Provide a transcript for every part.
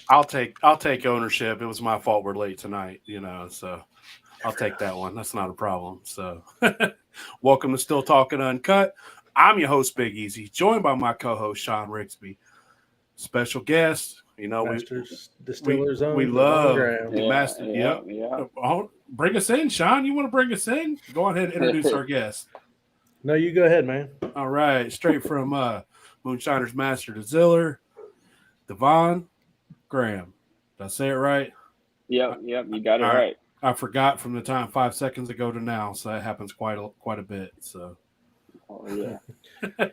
I'll take ownership. It was my fault we're late tonight, so I'll take that one. That's not a problem. So welcome to Still Talking Uncut. I'm your host, Big Easy, joined by my co-host Sean Rigsby. Special guest, Masters we Distillers we own Devon love Graham. the Yeah, master. yeah, Yep. yeah. Bring us in, Sean. You want to bring us in? Go ahead and introduce our guest. No, you go ahead, man. All right, straight from Moonshiner's Master Distiller, Devon Graham. Did I say it right? Yep, I, yep. You got it I right. I forgot from the time 5 seconds ago to now, so that happens quite a bit. So, Oh yeah.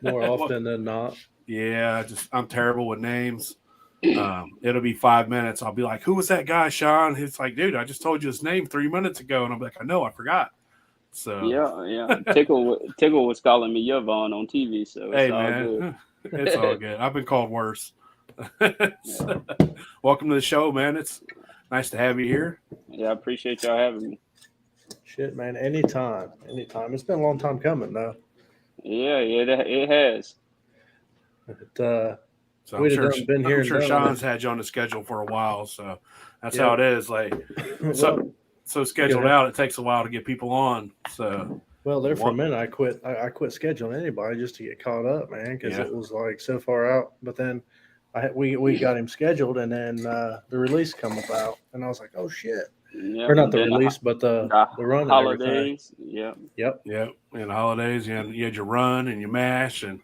More well, often than not. yeah, I'm terrible with names. It'll be 5 minutes. I'll be like, "Who was that guy, Sean?" He's like, "Dude, I just told you his name 3 minutes ago," and I'm like, "I know, I forgot." So, Yeah, yeah. Tickle was calling me Yvonne on TV, so it's hey, all good. man, it's all good. I've been called worse. Yeah, So, welcome to the show, man. It's nice to have you here. yeah. I appreciate y'all having me. Shit, man. Anytime. Anytime. It's been a long time coming, though. Yeah, yeah. It has. But, So we'd have done been here I'm and sure done Sean's it. had you on the schedule for a while. So that's how Yep. it is. Like well, so go scheduled ahead. out. It takes a while to get people on. So Well, there you for a want, minute, I quit. I quit scheduling anybody just to get caught up, man, because yeah, it was like so far out. But then we got him scheduled, and then the release come about, and I was like, oh shit, Yep. or not And the then release, but the the run and everything. holidays. Yep. Yep. yeah. In the holidays, you had your run and your mash, and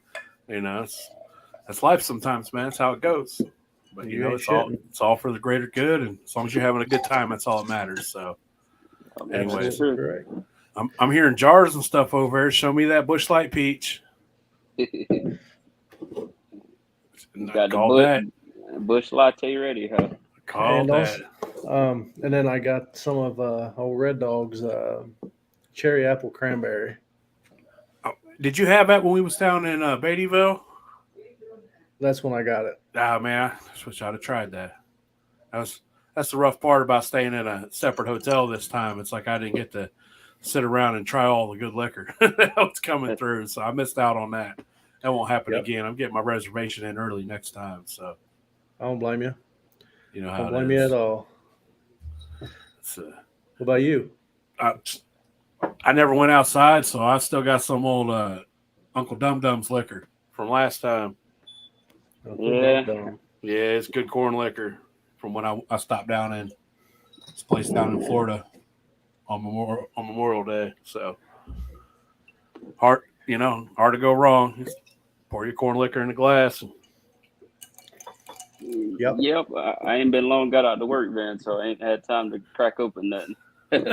that's life sometimes, man. That's how it goes. But You ain't shitting. it's all for the greater good, and as long as you're having a good time, that's all that matters. So, That's anyways, Absolutely true. correct. I'm hearing jars and stuff over there. Show me that Bush Light Peach. You And I got the called that. bush latte ready, huh? Called And that. also, and then I got some of old Red Dog's cherry apple cranberry. Oh, did you have that when we was down in Beattyville? That's when I got it. Ah, man, I just wish I'd have tried that. That was that's the rough part about staying in a separate hotel this time. It's like I didn't get to sit around and try all the good liquor that was coming through, so I missed out on that. That won't happen Yep. again. I'm getting my reservation in early next time, so I don't blame you. you know I don't how it blame you at is. all. It's, What about you? I, I never went outside, so I still got some old Uncle Dum Dum's liquor from last time. Uncle Dum Yeah. Dum. Yeah, it's good corn liquor from when I stopped down in this place down in Florida on Memorial Day. So hard to go wrong. Just pour your corn liquor in a glass. And, Yep. Yep. I ain't been long got out to work, man, so I ain't had time to crack open nothing. the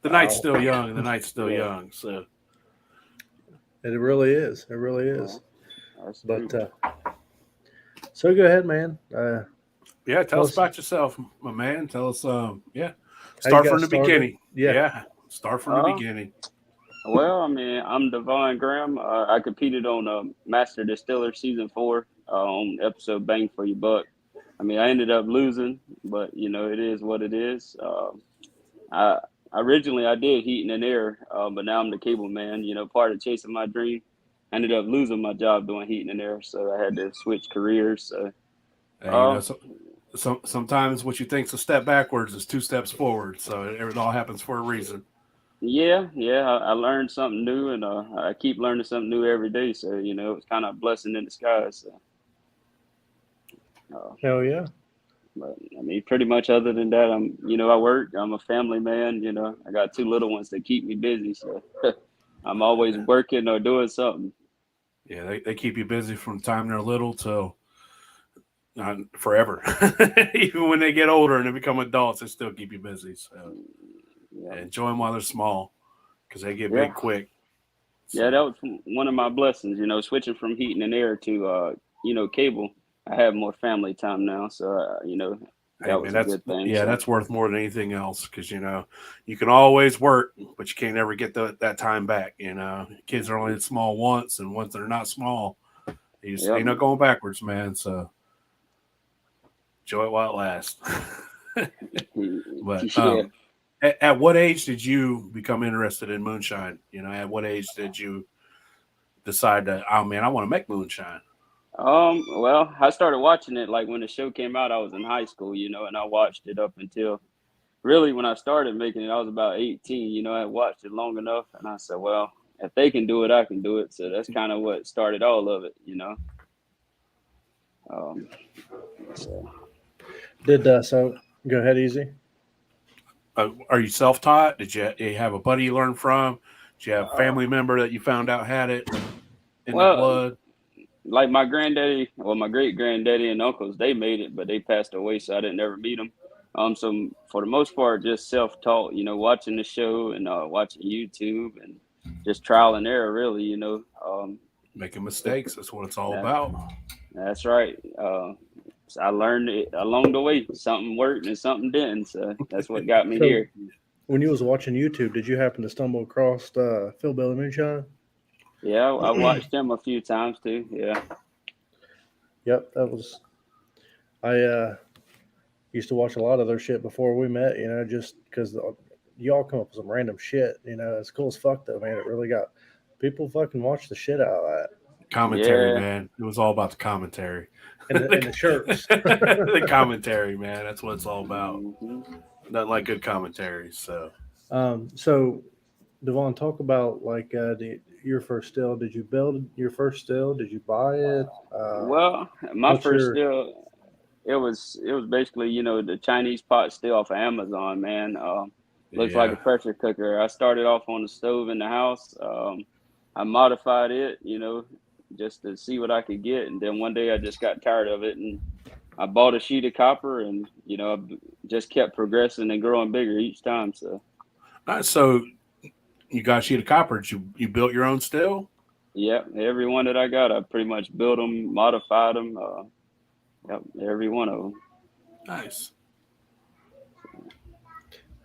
night's Wow. still young. The night's still Yeah. young. So It really is. It really is. Well, that's true. But so go ahead, man. yeah, tell Tell us us about yourself, my man. Tell us. Yeah, how you start got from the started. beginning. Yeah. Yeah, start from the Uh, beginning. well, I mean, I'm Devon Graham. I competed on Master Distiller season 4 on episode Bang for Your Buck. I mean, I ended up losing, but it is what it is. I originally I did heating and air, but now I'm the cable man. Part of chasing my dream. I ended up losing my job doing heating and air, so I had to switch careers. So, And uh, sometimes what you think's a step backwards is two steps forward. So it all happens for a reason. yeah, yeah, I learned something new, and I keep learning something new every day. So, it's kind of a blessing in disguise. So, uh, Hell yeah. but I mean, pretty much other than that, I work. I'm a family man. I got 2 little ones that keep me busy. So I'm always working or doing something. Yeah, they keep you busy from the time they're little till forever. Even when they get older and they become adults, they still keep you busy. So Yeah, enjoy them while they're small because they get yeah, big quick. yeah. That So was one of my blessings. Switching from heating and air to cable. I have more family time now, so hey that man, was a good thing. So that's worth more than anything else because you can always work, but you can't ever get that time back. Kids are only small once, and once they're not small, you just yep. ain't no going backwards, man. So enjoy it while it lasts. But Yeah. at what age did you become interested in moonshine? At what age did you decide that, oh man, I want to make moonshine? Well, I started watching it like when the show came out. I was in high school, and I watched it up until really when I started making it. I was about 18. I watched it long enough, and I said, well, if they can do it, I can do it. So that's kind of what started all of it. Um, so. So go ahead, Easy. Are you self-taught? Did you have a buddy you learned from? Did you have a Uh, family member that you found out had it in the well, blood? like my granddaddy, well, my great granddaddy and uncles, they made it, but they passed away, so I didn't ever meet them. So for the most part, just self-taught, watching the show and watching YouTube and just trial and error, really. Making mistakes. That's what it's all That, about. that's right. So I learned it along the way. Something worked and something didn't. So that's what got me So here. when you was watching YouTube, did you happen to stumble across Phil Billy Moonshine? Yeah, I watched him a few times too. Yeah. Yep, that was. I used to watch a lot of their shit before we met. Just because y'all come up with some random shit. It's cool as fuck though, man. It really got people fucking watch the shit out of that. Commentary, Yeah. man. It was all about the commentary. And the shirts. The commentary, man. That's what it's all about. Mhm. Nothing like good commentary. So So Devon, talk about like your first still. Did you build your first still? Did you buy it? Well, my What's first your still, it was basically the Chinese pot still off of Amazon, man. Looks like a yeah. pressure cooker. I started off on the stove in the house. I modified it, just to see what I could get, and then one day I just got tired of it, and I bought a sheet of copper, and I just kept progressing and growing bigger each time. So So you got a sheet of copper. You built your own still? yeah, every one that I got, I pretty much built them, modified them. Yep, every one of them. Nice.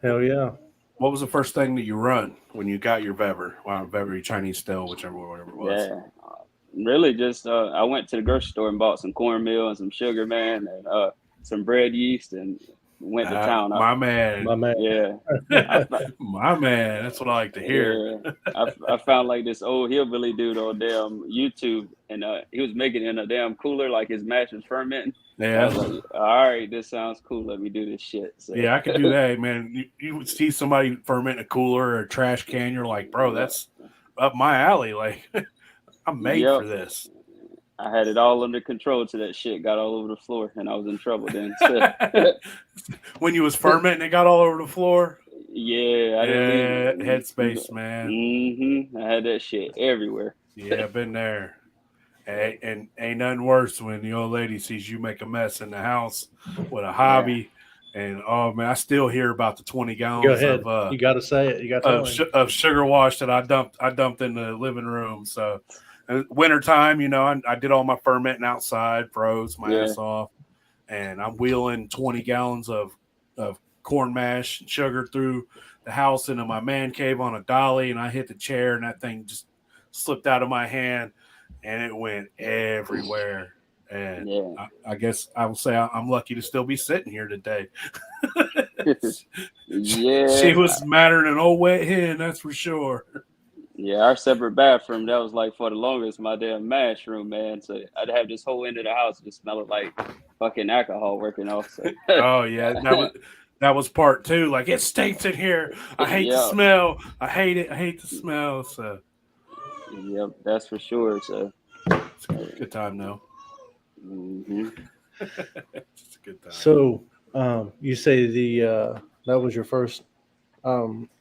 hell yeah? What was the first thing that you run when you got your Weber? Wow, Weber, your Chinese still, whatever it was. Yeah, really just I went to the grocery store and bought some cornmeal and some sugar, man, and some bread yeast, and went to town. My man. My man. Yeah, I fo- My man. That's what I like to hear. yeah, I found like this old hillbilly dude on damn YouTube, and he was making it in a damn cooler, like his mash was fermenting. I was Yeah. like, all right, this sounds cool. Let me do this shit. So Yeah, I could do that, man. You would see somebody ferment a cooler or a trash can, you're like, bro, yeah, that's up my alley. Like, I'm made yep. for this. I had it all under control till that shit got all over the floor, and I was in trouble then. So When you was fermenting, it got all over the floor. yeah, I didn't Yeah, leave. headspace, man. I had that shit everywhere. Yeah, I've been there. And ain't nothing worse when the old lady sees you make a mess in the house with a Yeah, hobby. And oh man, I still hear about the 20 Go gallons ahead. You got to say it. You got to tell him. of sugar wash that I dumped in the living room. So wintertime, I did all my fermenting outside, froze my yeah, ass off, and I'm wheeling 20 gallons of corn mash and sugar through the house into my man cave on a dolly, and I hit the chair, and that thing just slipped out of my hand, and it went everywhere. And yeah, I guess I will say I'm lucky to still be sitting here today. She yeah, was madder than an old wet hen, that's for sure. yeah. Our separate bathroom that was like for the longest my damn mash room, man. So I'd have this whole end of the house just smelling like fucking alcohol working off. So Oh yeah, that was part two. Like it stinks in here. I hate the yeah, smell. I hate it. I hate the smell. So yep, that's for sure. So it's a good time though. hmm It's a good time. So, you say that was your first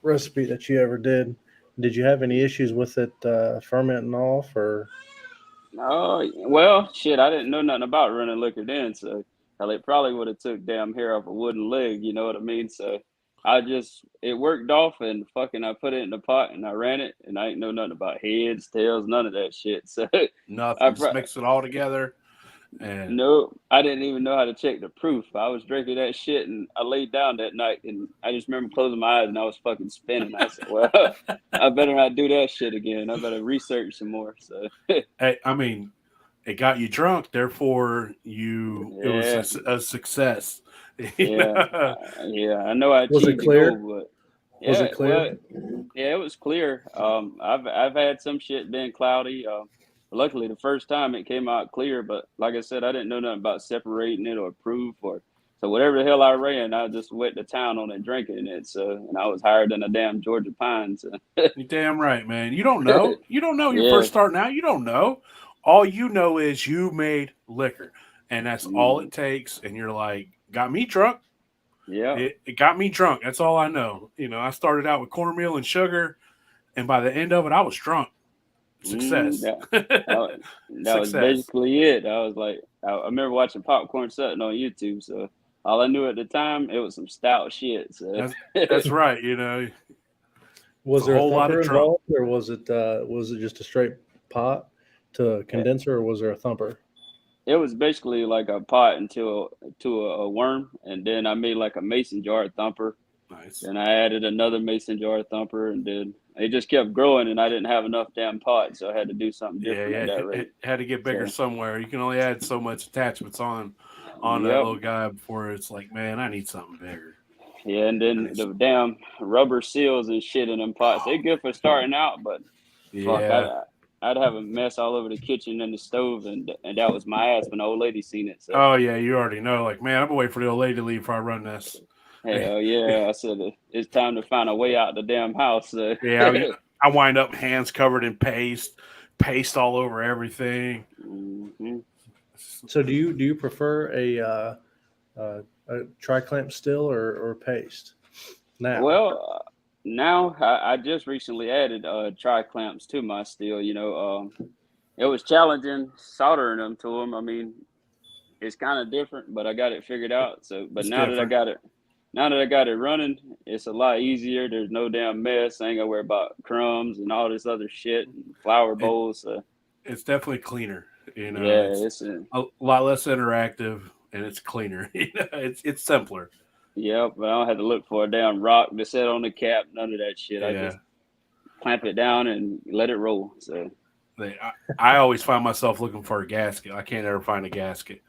recipe that you ever did. Did you have any issues with it fermenting off, or oh well, shit. I didn't know nothing about running liquor then, so hell, it probably would have took damn hair off a wooden leg. You know what I mean? So it worked off, and fucking I put it in the pot and I ran it, and I ain't know nothing about heads, tails, none of that shit. So I Nothing. Just pro- mix it all together. And no, I didn't even know how to check the proof. I was drinking that shit, and I laid down that night, and I just remember closing my eyes, and I was fucking spinning. I said, "Well, I better not do that shit again. I better research some more." So hey, I mean, it got you drunk. Therefore, it was yeah, a success. yeah, yeah. I know I was it achieved the goal, clear? but Was yeah, it clear? well, yeah, it was clear. I've had some shit been cloudy. Luckily, the first time it came out clear, but like I said, I didn't know nothing about separating it or proof or so whatever the hell I ran, I just went to town on it drinking it. So and I was higher than a damn Georgia pine. So You're damn right, man. You don't know. You don't know. You're yeah, first starting out. You don't know. All you know is you made liquor, and that's all mm, it takes. And you're like, got me drunk. yeah. It got me drunk. That's all I know. I started out with cornmeal and sugar, and by the end of it, I was drunk. Success. That, that was Success. basically it. I was like, I remember watching Popcorn Sutton on YouTube. So all I knew at the time, it was some stout shit. So That's right. It's Was a there a whole lot of thumper drunk. involved, or was it just a straight pot to condenser, or was there a thumper? it was basically like a pot to a worm, and then I made like a mason jar thumper. Nice. Then I added another mason jar thumper, and then it just kept growing, and I didn't have enough damn pot, so I had to do something Yeah, different at that it rate. had to get bigger So, somewhere. You can only add so much attachments on that yep, little guy before it's like, man, I need something bigger. yeah, and I then need the some- damn rubber seals and shit in them pots. They good for starting out, but fuck, yeah. I'd have a mess all over the kitchen and the stove, and that was my ass when the old lady seen it. So Oh yeah, you already know. Like, man, I'm gonna wait for the old lady to leave before I run this. hell yeah, I said it's time to find a way out the damn house. So. Yeah, I wind up hands covered in paste all over everything. hmm So do you prefer a tri clamp still or paste now? Well, now I just recently added tri clamps to my steel. It was challenging soldering them to them. I mean, it's kind of different, but I got it figured out. So, but It's different. now that I got it running, it's a lot easier. There's no damn mess. I ain't gotta worry about crumbs and all this other shit and flour It, bowls. So, it's definitely cleaner. yeah, It's it's a, a lot less interactive and it's cleaner. It's simpler. yeah, but I don't have to look for a damn rock to set on the cap. None of that shit. I Yeah. just clamp it down and let it roll. So. I always find myself looking for a gasket. I can't ever find a gasket.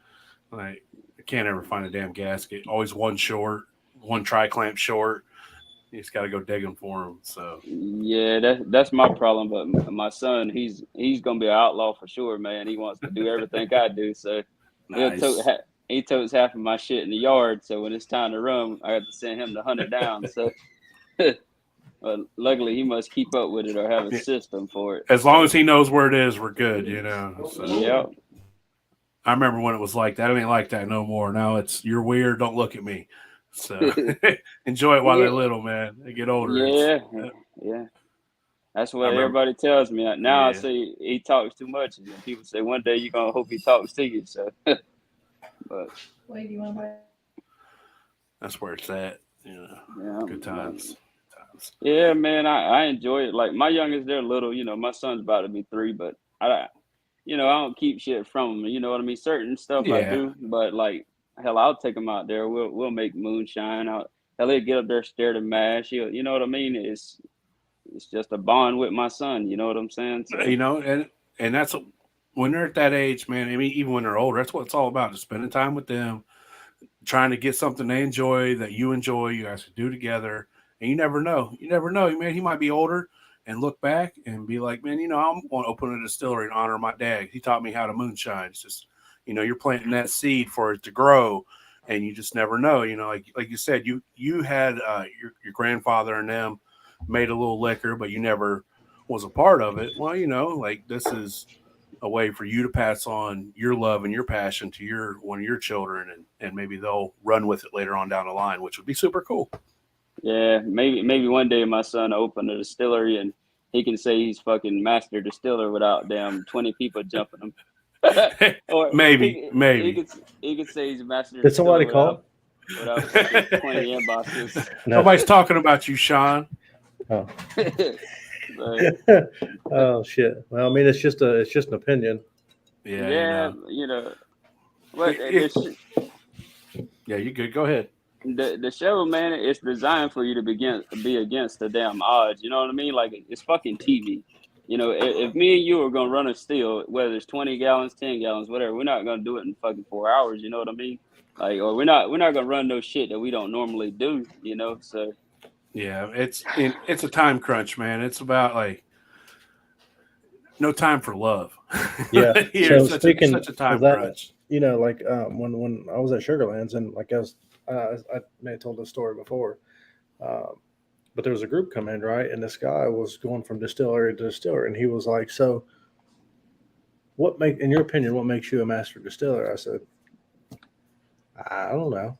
Like I can't ever find a damn gasket. Always one short, one tri clamp short. You just got to go digging for them. So Yeah, that's my problem. But my son, he's gonna be an outlaw for sure, man. He wants to do everything I do, so he'll tote nice. he totes half of my shit in the yard. So when it's time to run, I have to send him to hunt it down. So, but luckily he must keep up with it or have a system for it. As long So as he knows where it is, we're good. So yeah, I remember when it was like that. It ain't like that no more. Now it's you're weird. Don't look at me. So enjoy it while they're yeah, little, man. They get older. It's yeah, yeah. That's I what remember. everybody tells me. Now I Yeah, say he talks too much, and people say one day you're gonna hope he talks to you. So, but Wait, do you want to buy? that's where it's at. yeah, Good but times. Times. yeah, man, I enjoy it. Like my youngest, they're little. My son's about to be 3, but I don't keep shit from them. You know what I mean? Certain stuff I Yeah, do, but like hell, I'll take them out there. We'll make moonshine out. Hell, he'll get up there, stare to mash. You know what I mean? It's just a bond with my son. You know what I'm saying? So and that's when they're at that age, man. I mean, even when they're older, that's what it's all about. Just spending time with them, trying to get something they enjoy that you enjoy. You guys can do together, and you never know. You never know, man. He might be older and look back and be like, man, I'm going to open a distillery in honor of my dad. He taught me how to moonshine. It's just, you're planting that seed for it to grow, and you just never know. Like you said, you had your grandfather and them made a little liquor, but you never was a part of it. Well, like this is a way for you to pass on your love and your passion to one of your children, and maybe they'll run with it later on down the line, which would be super cool. yeah, maybe one day my son will open a distillery and he can say he's fucking master distiller without damn 20 people jumping him. Or maybe. he could say he's a master Did distiller somebody call? without fucking 20 inboxes. No. Nobody's talking about you, Sean. Oh. But, Oh shit. Well, I mean, it's just an opinion. Yeah, what Yeah, you good. Go ahead. the show, man, it's designed for you to be against the damn odds. You know what I mean? Like it's fucking TV. If me and you are gonna run a still, whether it's 20 gallons, 10 gallons, whatever, we're not gonna do it in fucking 4 hours. You know what I mean? Like, or we're not gonna run no shit that we don't normally do. So Yeah, it's a time crunch, man. It's about like no time for love. Yeah. Here, So speaking such a time of that, crunch. you know, like when I was at Sugarlands, and like I may have told this story before, um, but there was a group come in, right, and this guy was going from distillery to distiller, and he was like, "So, in your opinion, what makes you a master distiller?" I said, "I don't know."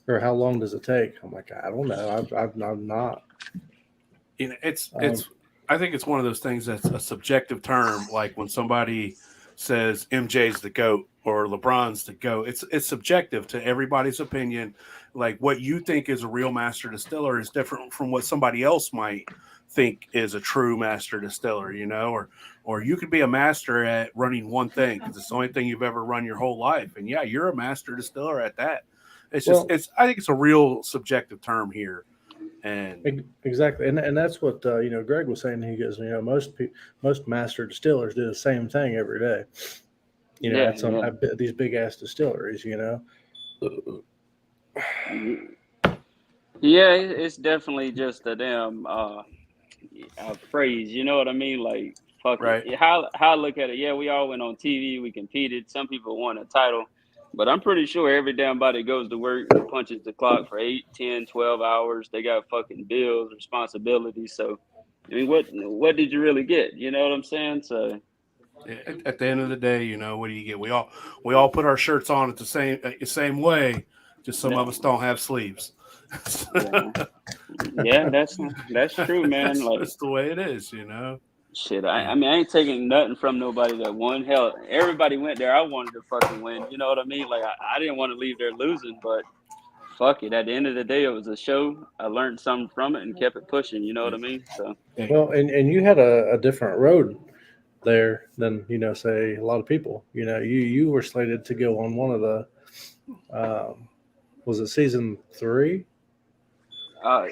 Or how long does it take? I'm like, I don't know. I'm not. You know, Um, I think it's one of those things that's a subjective term. Like when somebody says MJ's the GOAT or LeBron's the GOAT, it's subjective to everybody's opinion. Like what you think is a real master distiller is different from what somebody else might think is a true master distiller, you know, or you could be a master at running one thing because it's the only thing you've ever run your whole life. And yeah, you're a master distiller at that. It's just well, I think it's a real subjective term here. And exactly, and that's what you know. Greg was saying. He goes, you know, most master distillers do the same thing every day. You know, Yeah, at these big ass distilleries. You know. yeah. It's definitely just a damn a phrase. You know what I mean? Like fuck right. it. How I look at it? Yeah, we all went on TV. We competed. Some people won a title, but I'm pretty sure every damn body goes to work, punches the clock for 8, 10, 12 hours. They got fucking bills, responsibilities. So, I mean, what did you really get? You know what I'm saying? So. At the end of the day, you know, what do you get? We all put our shirts on at the same way. Just some of Yeah. us don't have sleeves. Yeah, yeah, that's true, man. Like That's the way it is, you know. shit, Yeah. I mean, I ain't taking nothing from nobody that won. Hell, everybody went there. I wanted to fucking win. You know what I mean? Like I didn't want to leave there losing, but fuck it. At the end of the day, it was a show. I learned something from it and kept it pushing. You know what I mean? So Well, and you had a different road there than you know, say a lot of people. You know, you were slated to go on one of the was it season 3? Uh,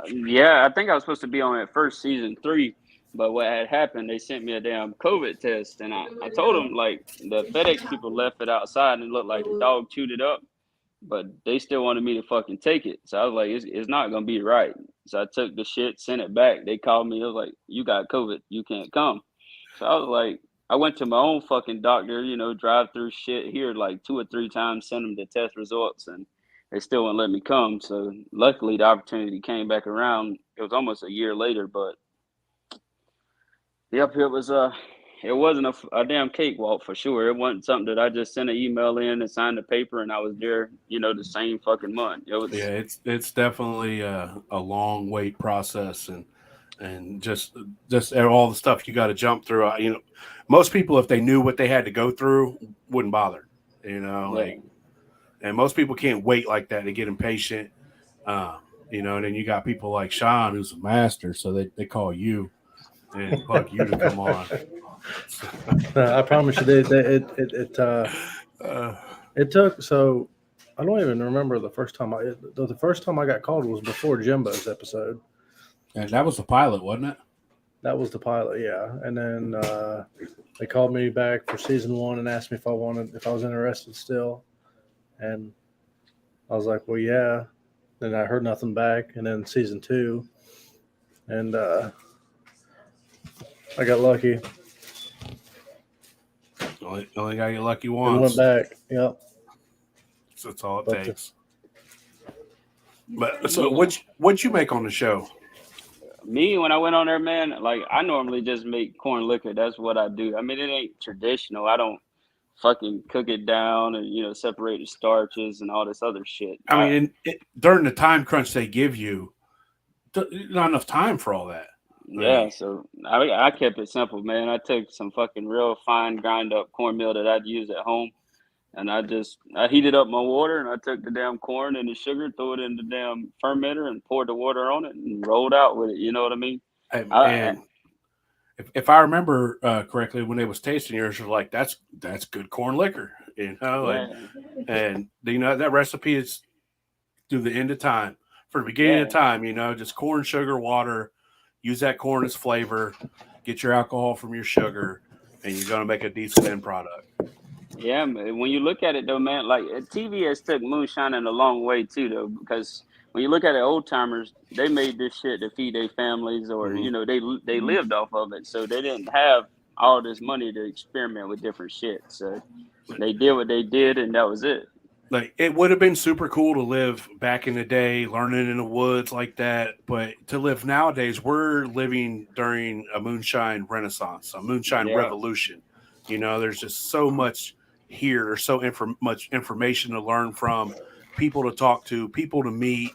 yeah, I think I was supposed to be on at first season 3, but what had happened, they sent me a damn COVID test, and I told them like the FedEx people left it outside and it looked like the dog chewed it up, but they still wanted me to fucking take it. So I was like, it's not gonna be right. So I took the shit, sent it back. They called me. It was like, you got COVID, you can't come. So I was like, I went to my own fucking doctor, you know, drive through shit here like 2 or 3 times, send them the test results, and they still wouldn't let me come. So luckily, the opportunity came back around. It was almost a year later, but yep, it wasn't a damn cakewalk for sure. It wasn't something that I just sent an email in and signed the paper and I was there, you know, the same fucking month. It was, Yeah, it's definitely a long wait process, and just all the stuff you got to jump through. You know, most people, if they knew what they had to go through, wouldn't bother. You know, yeah, like, and most people can't wait like that. They get impatient. You know, and then you got people like Sean, who's a master, so they call you and bug you to come on. I promise you, Uh, it took. So I don't even remember the first time the first time I got called was before Jimbo's episode. and that was the pilot, wasn't it? That was the pilot, yeah. And then they called me back for season 1 and asked me if I was interested still, and I was like, well, yeah. Then I heard nothing back, and then season 2, and I got lucky. Only got you lucky And once. went back. Yep. So that's all it But, takes. But so what'd you make on the show? me, when I went on there, man, like I normally just make corn liquor. That's what I do. I mean, it ain't traditional. I don't fucking cook it down and, you know, separate the starches and all this other shit. I mean, during the time crunch they give you, not enough time for all that. Yeah, so I kept it simple, man. I took some fucking real fine grind up cornmeal that I'd use at home, and I heated up my water, and I took the damn corn and the sugar, threw it in the damn fermenter, and poured the water on it, and rolled out with it. You know what I mean? I And if I remember correctly, when they was tasting yours, you're like, that's good corn liquor, you know. yeah, And you know that recipe is through the end of time, for the beginning yeah, of time. You know, just corn, sugar, water. Use that corn as flavor. Get your alcohol from your sugar, and you're gonna make a decent end product. yeah. Man. When you look at it, though, man, like TV has took moonshining a long way too, though, because when you look at the old timers, they made this shit to feed their families, or you know, they lived off of it, so they didn't have all this money to experiment with different shit. So they did what they did, and that was it. Like, it would have been super cool to live back in the day, learning in the woods like that. But to live nowadays, we're living during a moonshine renaissance, a moonshine revolution. You know, there's just so much here. There's so much information to learn from, people to talk to, people to meet.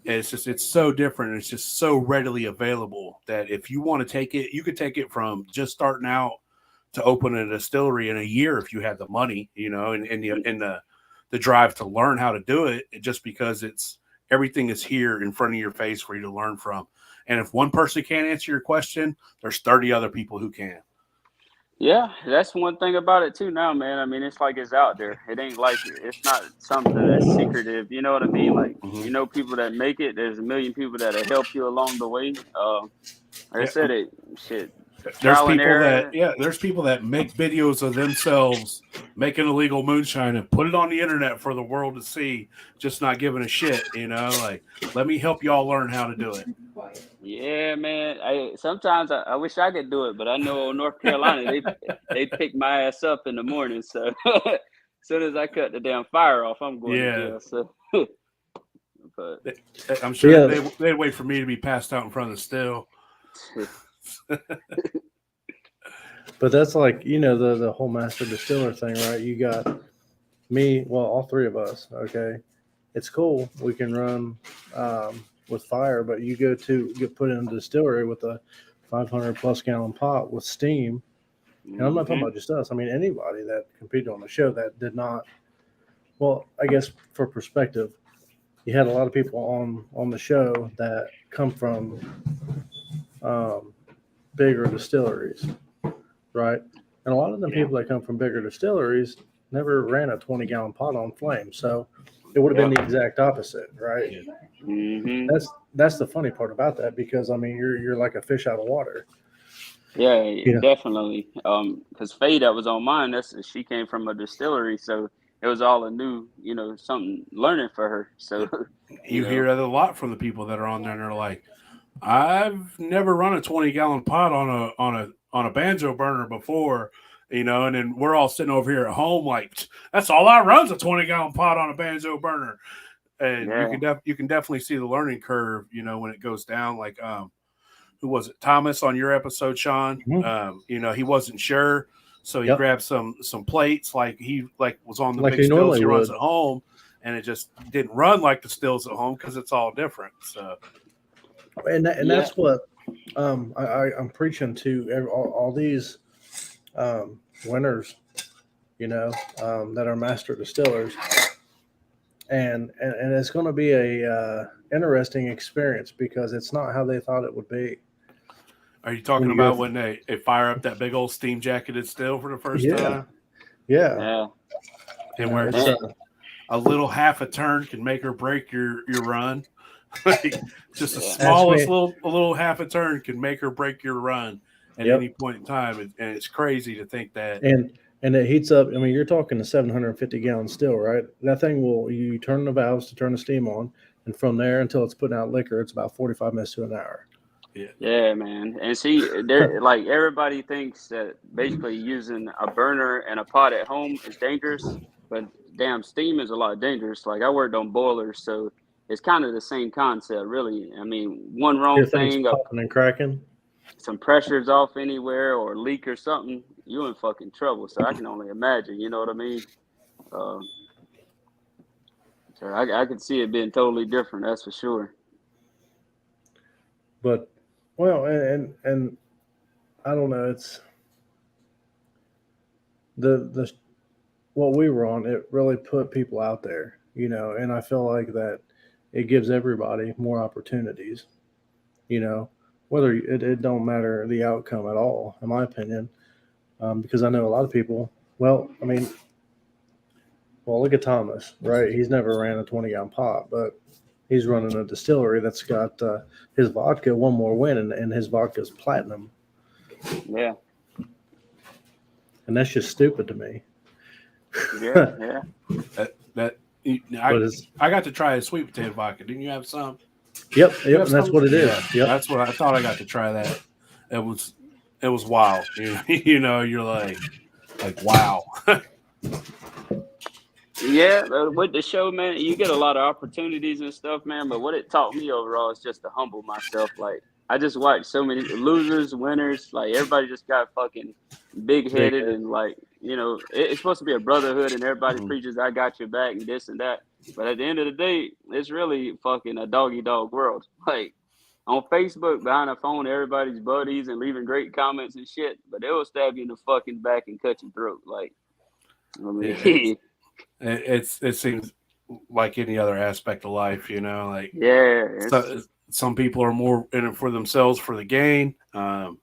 And it's so different. It's just so readily available that if you want to take it, you could take it from just starting out to open a distillery in a year if you had the money, you know, and the drive to learn how to do it, just because everything is here in front of your face for you to learn from. And if one person can't answer your question, there's 30 other people who can. Yeah, that's one thing about it too now, man. I mean, it's like it's out there. It ain't like it's not something that's secretive. You know what I mean? Like, you know, people that make it, there's a million people that'll help you along the way. Like I said, there's people that make videos of themselves making illegal moonshine and put it on the internet for the world to see, just not giving a shit, you know, like, let me help y'all learn how to do it. Yeah, man. Sometimes I wish I could do it, but I know in North Carolina they pick my ass up in the morning. So as soon as I cut the damn fire off, I'm going to jail. So, but I'm sure they'd wait for me to be passed out in front of the still. But that's like, you know, the whole master distiller thing, right? You got me, well, all three of us. Okay, it's cool. We can run with fire, but you get put in a distillery with a 500 plus gallon pot with steam. And I'm not talking about just us. I mean, anybody that competed on the show that did not. Well, I guess for perspective, you had a lot of people on the show that come from bigger distilleries, right? And a lot of the people that come from bigger distilleries never ran a 20-gallon pot on flame. So it would have been the exact opposite, right? Yeah. Mm-hmm. That's the funny part about that, because I mean you're like a fish out of water. Yeah, definitely. Because Faye that was on mine, she came from a distillery, so it was all a new, you know, something learning for her. So you hear that a lot from the people that are on there, and they're like, I've never run a 20-gallon pot on a banjo burner before, you know, and then we're all sitting over here at home like, that's all I run's a 20-gallon pot on a banjo burner. And you can definitely see the learning curve, you know, when it goes down. Like, who was it? Thomas on your episode, Sean. Mm-hmm. You know, he wasn't sure, so he grabbed some plates, like he was on the like big stills he runs would. at home, and it just didn't run like the stills at home because it's all different. So, and that's what I'm preaching to all these winners, you know, that are master distillers. And it's going to be a interesting experience, because it's not how they thought it would be. Are you talking about when they fire up that big old steam jacketed still for the first time? Yeah. And where a little half a turn can make or break your run. Like, just the smallest little half a turn can make or break your run at any point in time. And it's crazy to think that. And it heats up. I mean, you're talking a 750 gallon still, right? That thing you turn the valves to turn the steam on, and from there until it's putting out liquor, it's about 45 minutes to an hour. Yeah, man. And see, like, everybody thinks that basically using a burner and a pot at home is dangerous, but damn, steam is a lot dangerous. Like, I worked on boilers, so it's kind of the same concept, really. I mean, one wrong thing, popping and cracking, some pressure's off anywhere, or leak or something, you in fucking trouble. So I can only imagine, you know what I mean? So I could see it being totally different, that's for sure. But, well, and I don't know, it's the what we were on, it really put people out there, you know, and I feel like that it gives everybody more opportunities, you know, whether it don't matter the outcome at all, in my opinion, because I know a lot of people, look at Thomas, right? He's never ran a 20-gallon pot, but he's running a distillery that's got his vodka one more win, and his vodka's platinum. Yeah. And that's just stupid to me. Yeah. I got to try a sweet potato vodka. Didn't you have some? Yep, and that's what it is. Yep. That's what I thought. I got to try that. It was wild. You know, you're like wow. Yeah, with the show, man, you get a lot of opportunities and stuff, man. But what it taught me overall is just to humble myself. Like, I just watched so many losers, winners. Like, everybody just got fucking big headed, and like, you know, it's supposed to be a brotherhood, and everybody preaches I got your back and this and that. But at the end of the day, it's really fucking a doggy dog world. Like, on Facebook, behind a phone, everybody's buddies and leaving great comments and shit. But they will stab you in the fucking back and cut your throat. Like, I mean, it seems like any other aspect of life, you know. Like, some people are more in it for themselves for the gain, and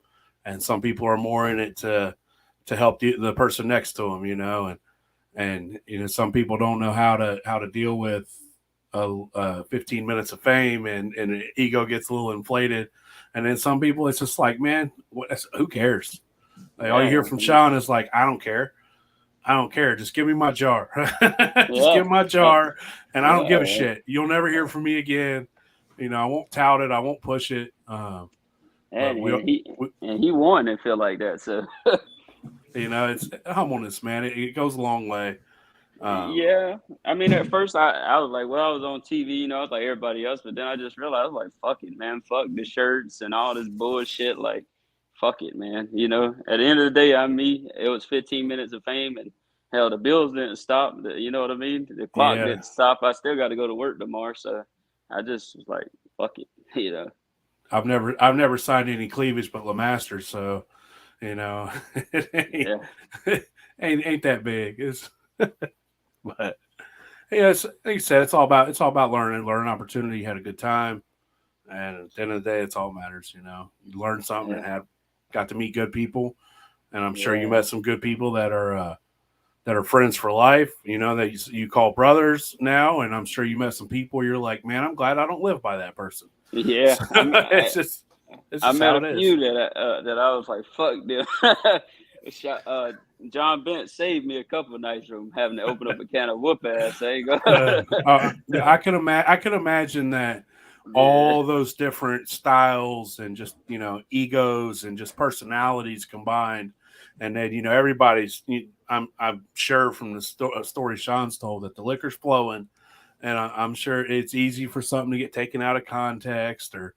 some people are more in it to help the person next to them, you know. And you know, some people don't know how to deal with 15 minutes of fame, and ego gets a little inflated. And then some people, it's just like, man, who cares? Like, all you hear from Sean is like, I don't care. Just give me my jar. Just give me my jar, and I don't give a shit. You'll never hear from me again. You know, I won't tout it. I won't push it. And he won and feel like that. So, you know, it's humbleness, man. It goes a long way. Yeah, I mean, at first I was like, well, I was on TV, you know, I was like everybody else, but then I just realized, I was like, fuck it, man, fuck the shirts and all this bullshit, like, fuck it, man, you know. At the end of the day, I'm me. It was 15 minutes of fame, and hell, the bills didn't stop. You know what I mean? The clock didn't stop. I still got to go to work tomorrow, so I just was like, fuck it, you know. I've never signed any cleavage but LeMaster, so you know, it ain't that big. It's but yeah, like you said, it's all about learning opportunity. You had a good time, and at the end of the day, it's all matters. You know, you learned something and got to meet good people, and I'm sure you met some good people that are friends for life. You know, that you call brothers now, and I'm sure you met some people you're like, man, I'm glad I don't live by that person. Yeah, so, it's just I met a few that I was like, fuck them. John Bent saved me a couple of nights from having to open up a can of whoop ass. There you go. I can imagine that all those different styles and just, you know, egos and just personalities combined, and then, you know, everybody's. I'm sure from the story Sean's told that the liquor's flowing, and I'm sure it's easy for something to get taken out of context or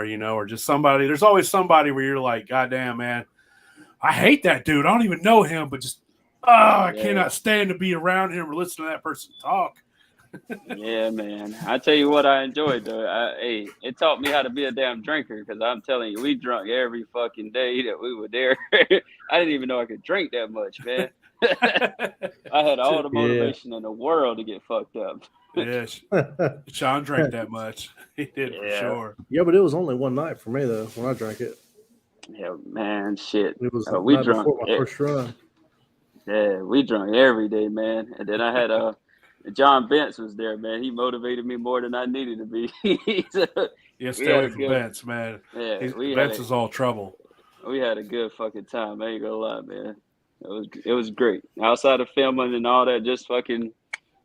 you know, or just somebody. There's always somebody where you're like, God damn, man, I hate that dude. I don't even know him, but just I cannot stand to be around him or listen to that person talk. Yeah, man. I tell you what, I enjoyed though. It taught me how to be a damn drinker, because I'm telling you, we drunk every fucking day that we were there. I didn't even know I could drink that much, man. I had all the motivation in the world to get fucked up. Yeah, Sean drank that much. He did for sure. Yeah, but it was only one night for me though when I drank it. Yeah, man, shit. It was we drunk before my first run. Yeah, we drunk every day, man. And then I had John Bentz was there, man. He motivated me more than I needed to be. Stay away from Bentz, man. Yeah, Bentz is all trouble. We had a good fucking time. I ain't gonna lie, man. It was great. Outside of filming and all that, just fucking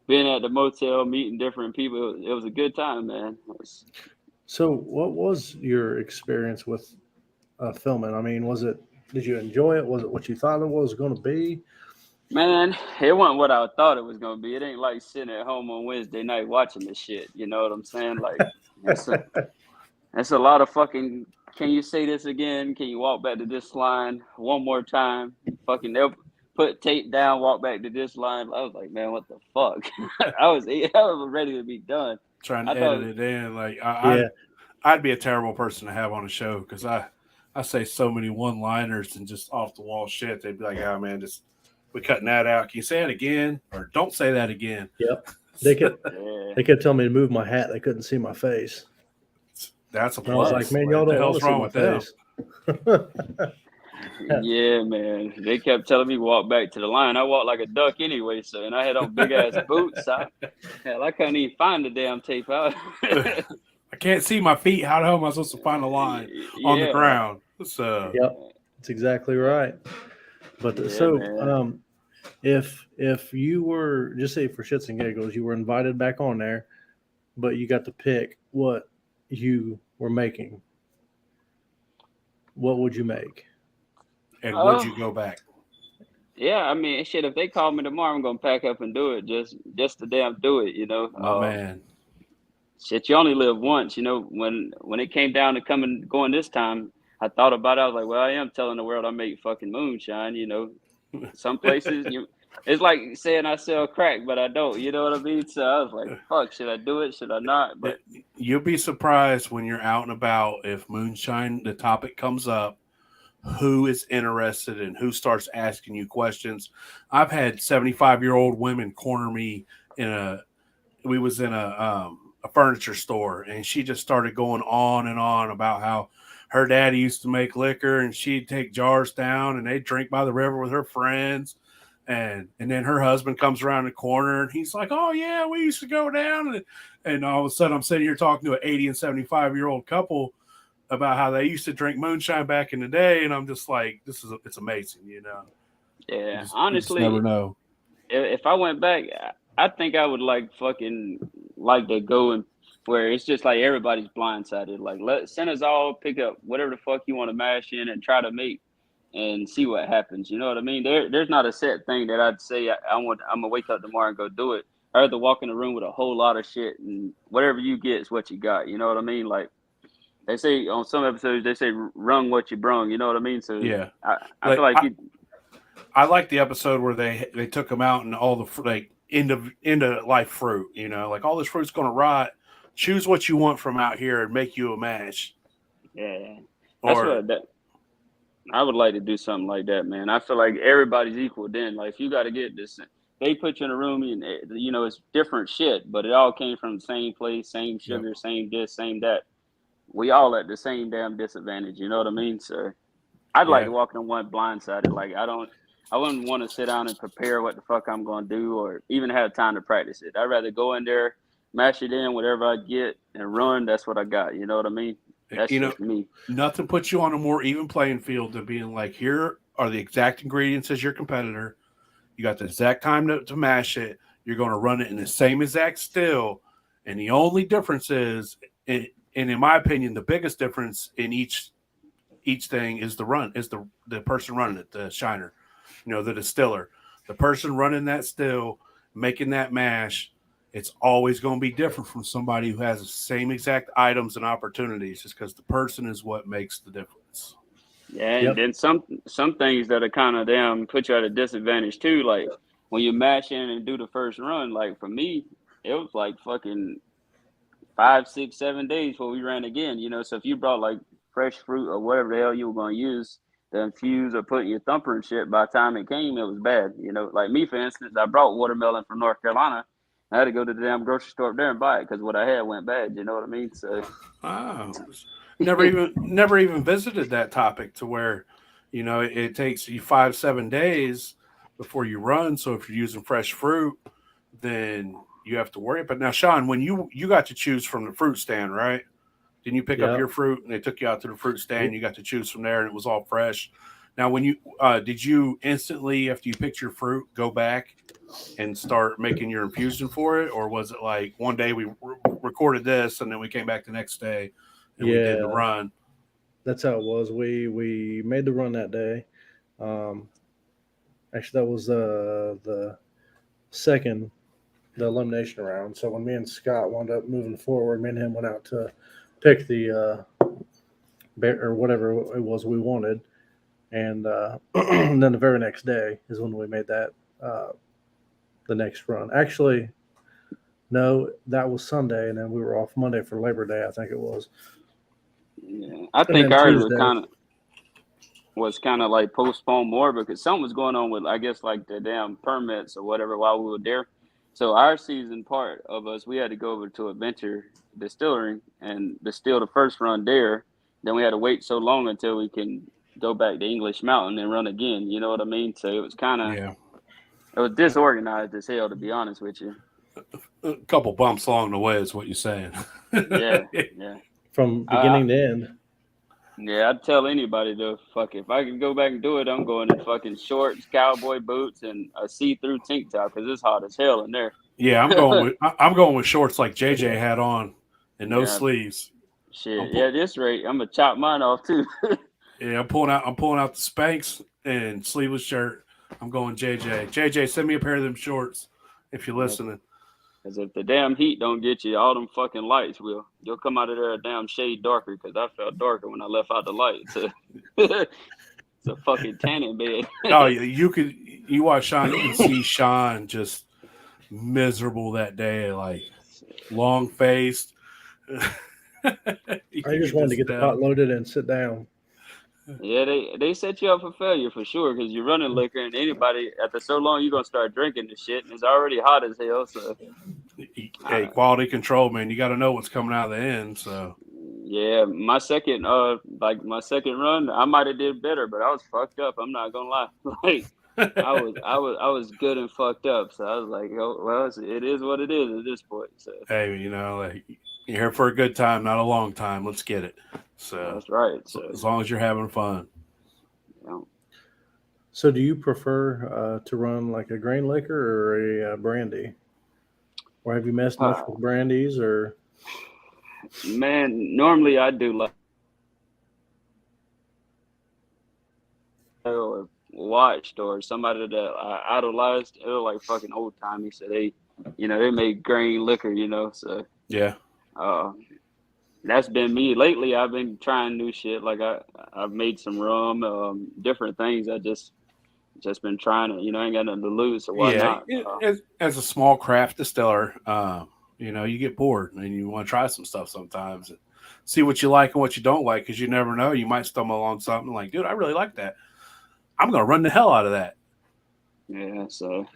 being at the motel, meeting different people. It was a good time, man. So, what was your experience with filming? I mean, did you enjoy it? Was it what you thought it was going to be? Man, it wasn't what I thought it was going to be. It ain't like sitting at home on Wednesday night watching this shit. You know what I'm saying? Like, that's a lot of fucking, can you say this again? Can you walk back to this line one more time? Fucking, they'll put tape down, walk back to this line. I was like, man, what the fuck? I was ready to be done. Trying to edit it in. Like, I'd be a terrible person to have on a show, because I say so many one-liners and just off-the-wall shit. They'd be like, oh, man, we're cutting that out. Can you say it again? Or don't say that again. Yep. They kept telling me to move my hat. They couldn't see my face. That's a plus. I was like, man, y'all don't know what's wrong with face. Yeah, man. They kept telling me walk back to the line. I walked like a duck anyway, so, and I had on big-ass boots. I couldn't even find the damn tape out. I can't see my feet. How the hell am I supposed to find a line on the ground? So yep, that's exactly right. But If you were, just say for shits and giggles, you were invited back on there, but you got to pick what you were making, what would you make? And would you go back? Yeah, I mean, shit. If they call me tomorrow, I'm gonna pack up and do it. Just to damn do it. My man. Shit, you only live once. When it came down to going this time, I thought about it. I was like, well, I am telling the world I make fucking moonshine. Some places it's like saying I sell crack, but I don't. You know what I mean? So I was like, fuck, should I do it? Should I not? But you'll be surprised when you're out and about if moonshine, the topic comes up, who is interested and who starts asking you questions. I've had 75-year-old women corner me we was in a furniture store, and she just started going on and on about how her daddy used to make liquor and she'd take jars down and they'd drink by the river with her friends. And then her husband comes around the corner and he's like, oh yeah, we used to go down. And all of a sudden I'm sitting here talking to an 80 and 75-year-old couple about how they used to drink moonshine back in the day. And I'm just like, it's amazing, Yeah, honestly, you never know. If I went back, I think I would like to go and where it's just like everybody's blindsided. Like send us all pick up whatever the fuck you want to mash in and try to make and see what happens. You know what I mean? There's not a set thing that I'd say I'm gonna wake up tomorrow and go do it. I'd rather walk in the room with a whole lot of shit and whatever you get is what you got. You know what I mean? Like they say on some episodes, they say rung what you brung. You know what I mean? So yeah, I feel like I like the episode where they took them out and all the end of life fruit. Like all this fruit's gonna rot. Choose what you want from out here and make you a mash. Yeah, I would like to do something like that, man. I feel like everybody's equal then. Like if you got to get this, they put you in a room and it's different shit, but it all came from the same place, same sugar, same this, same that. We all at the same damn disadvantage. You know what I mean? So I'd like to walk in one blindsided. Like I wouldn't want to sit down and prepare what the fuck I'm going to do or even have time to practice it. I'd rather go in there, mash it in, whatever I get, and run. That's what I got. You know what I mean? That's just me. Nothing puts you on a more even playing field than being like, here are the exact ingredients as your competitor. You got the exact time to mash it. You're going to run it in the same exact still. And the only difference is, and in my opinion, the biggest difference in each thing is the person running it, the shiner, the distiller, the person running that still, making that mash. It's always going to be different from somebody who has the same exact items and opportunities, just because the person is what makes the difference. Yeah, and then some things that are kind of damn put you at a disadvantage too. Like when you mash in and do the first run, like for me, it was like fucking 5, 6, 7 days before we ran again. So if you brought like fresh fruit or whatever the hell you were going to use to infuse or put in your thumper and shit, by the time it came, it was bad. Like me, for instance, I brought watermelon from North Carolina. I had to go to the damn grocery store up there and buy it because what I had went bad. You know what I mean? So, never even visited that topic to where, it takes you 5, 7 days before you run. So if you're using fresh fruit, then you have to worry. But now, Sean, when you got to choose from the fruit stand, right? Didn't you pick up your fruit and they took you out to the fruit stand? You got to choose from there and it was all fresh. Now, when you did you instantly, after you picked your fruit, go back and start making your infusion for it, or was it like one day we recorded this and then we came back the next day and we did the run? That's how it was. We made the run that day. Actually, that was the elimination round. So when me and Scott wound up moving forward, me and him went out to pick the or whatever it was we wanted, and then the very next day is when we made that the next run. Actually, no, that was Sunday, and then we were off Monday for Labor Day, I think it was. Yeah, I think ours was kind of like postponed more because something was going on with, I guess, like the damn permits or whatever while we were there. So our season part of us, we had to go over to Adventure Distillery and distill the first run there. Then we had to wait so long until we can go back to English Mountain and run again. You know what I mean? So it was kind of it was disorganized as hell, to be honest with you. A couple bumps along the way is what you're saying. Yeah. From beginning to end. Yeah, I'd tell anybody though. Fuck, if I could go back and do it, I'm going in fucking shorts, cowboy boots, and a see-through tank top because it's hot as hell in there. Yeah, I'm going with shorts like JJ had on and no Yeah, sleeves. shit. Yeah, at this rate, I'm gonna chop mine off too. Yeah, I'm pulling out the Spanx and sleeveless shirt. I'm going JJ. JJ, send me a pair of them shorts if you're listening. Because if the damn heat don't get you, all them fucking lights will. You'll come out of there a damn shade darker. Because I felt darker when I left out the light. It's a fucking tanning bed. Oh, you watch Sean. You can see Sean just miserable that day, like long faced. I just wanted to get the pot loaded and sit down. Yeah, they set you up for failure for sure because you're running liquor and anybody after so long you're gonna start drinking the shit and it's already hot as hell. So hey, quality control, man. You got to know what's coming out of the end. So yeah, my second run, I might have did better, but I was fucked up. I'm not gonna lie. Like I was good and fucked up. So I was like, oh well, it is what it is at this point. So hey, like you're here for a good time, not a long time. Let's get it. So that's right. So as long as you're having fun. Yeah. So do you prefer to run like a grain liquor or a brandy? Or have you messed much with brandies or? Man, normally I do like or watched or somebody that I idolized. It was like fucking old timey. So they made grain liquor, so yeah. That's been me lately. I've been trying new shit. Like I've made some rum, different things. I just been trying it. Ain't got nothing to lose, so why not? As a small craft distiller, you get bored and you want to try some stuff sometimes and see what you like and what you don't like because you never know. You might stumble along something like, dude, I really like that. I'm gonna run the hell out of that. Yeah. So.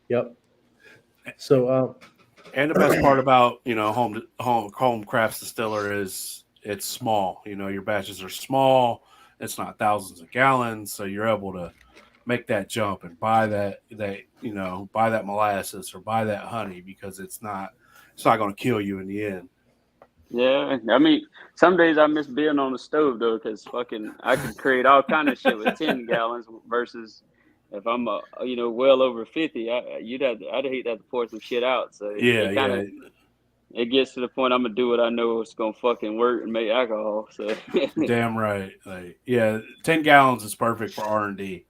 Yep. So. And the best part about home crafts distiller is it's small. Your batches are small. It's not thousands of gallons, so you're able to make that jump and buy that molasses or buy that honey because it's not going to kill you in the end. Yeah, I mean, some days I miss being on the stove though, because fucking I could create all kind of shit with 10 gallons versus. If I'm well over 50, I'd hate to have to pour some shit out. So it gets to the point I'm gonna do what I know it's gonna fucking work and make alcohol. So damn right, 10 gallons is perfect for R&D.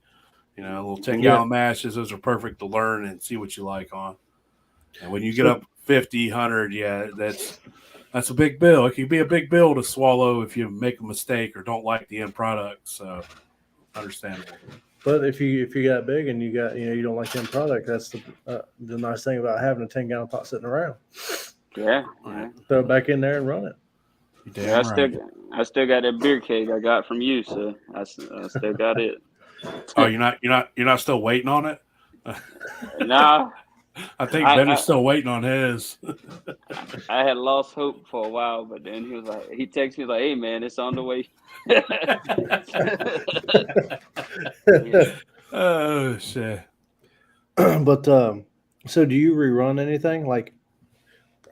A little 10-gallon mashes, those are perfect to learn and see what you like on. And when you get up 50, 100, that's a big bill. It can be a big bill to swallow if you make a mistake or don't like the end product. So understandable. But if you got big and you don't like the end product, that's the nice thing about having a 10-gallon pot sitting around. Yeah. Throw it back in there and run it. Yeah, I still got that beer keg I got from you, so I still got it. Oh, you're not still waiting on it? Nah. I think Ben is still waiting on his. I had lost hope for a while, but then he texted me like, "Hey man, it's on the way." Yeah. Oh shit! But so do you rerun anything? Like,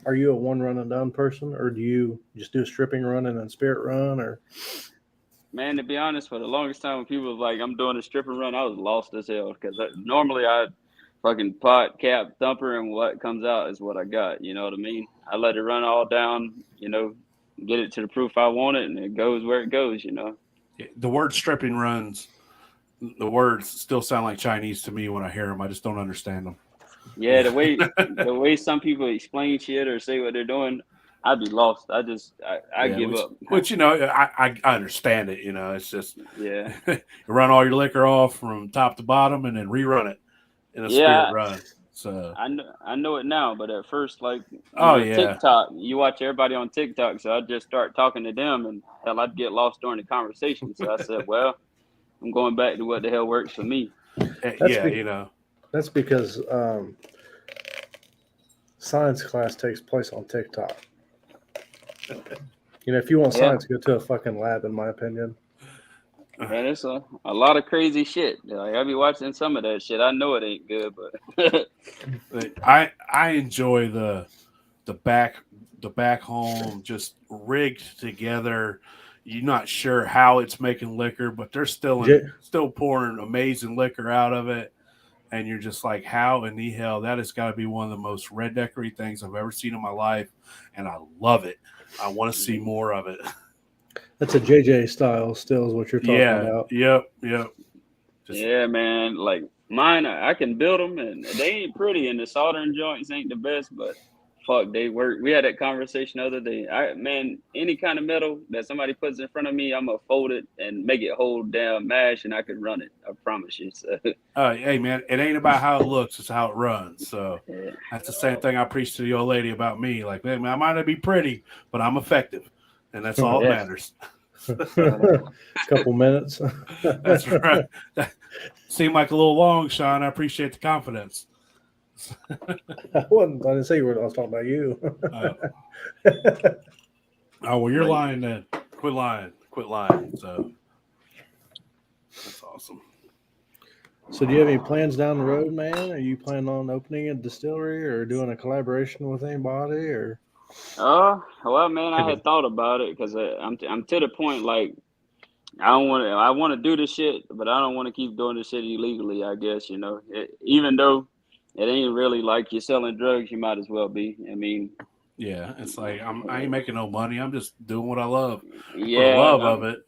are you a one run and done person, or do you just do a stripping run and then spirit run? Or man, to be honest, for the longest time when people was like, "I'm doing a stripping run," I was lost as hell because normally I fucking pot cap thumper and what comes out is what I got. You know what I mean? I let it run all down. Get it to the proof I want it, and it goes where it goes. The word stripping runs. The words still sound like Chinese to me when I hear them. I just don't understand them. Yeah, the way some people explain shit or say what they're doing, I'd be lost. I give up. Which I understand it. It's just you run all your liquor off from top to bottom and then rerun it in a spirit run. So I know it now, but at first, like TikTok, you watch everybody on TikTok, so I'd just start talking to them, and hell, I'd get lost during the conversation. So I said, well, I'm going back to what the hell works for me. That's because science class takes place on TikTok. If you want science, go to a fucking lab, in my opinion. Man, it's a lot of crazy shit. Like, I be watching some of that shit. I know it ain't good, but I enjoy the back home just rigged together. you're not sure how it's making liquor, but they're still pouring amazing liquor out of it. And you're just like, how in the hell? That has got to be one of the most redneckery things I've ever seen in my life, and I love it. I want to see more of it. That's a JJ style still is what you're talking about. Yep. Yeah, man. Like mine, I can build them, and they ain't pretty, and the soldering joints ain't the best, but fuck, they work. We had that conversation the other day. Any kind of metal that somebody puts in front of me, I'm gonna fold it and make it hold down mash, and I can run it. I promise you. So. Hey man, it ain't about how it looks; it's how it runs. So that's the same thing I preach to the old lady about me. Like, man, I might not be pretty, but I'm effective, and that's all that matters. Couple minutes. That's right. That seemed like a little long, Sean. I appreciate the confidence. I didn't say I was talking about you. Oh, well, you're lying then. Quit lying. So that's awesome. So do you have any plans down the road, man? Are you planning on opening a distillery or doing a collaboration with anybody? Or Well, man, I had thought about it because I'm to the point like I want to do this shit, but I don't want to keep doing this shit illegally. I guess even though it ain't really like you're selling drugs, you might as well be. I mean, yeah, it's like I ain't making no money. I'm just doing what I love. Yeah, for the love of it.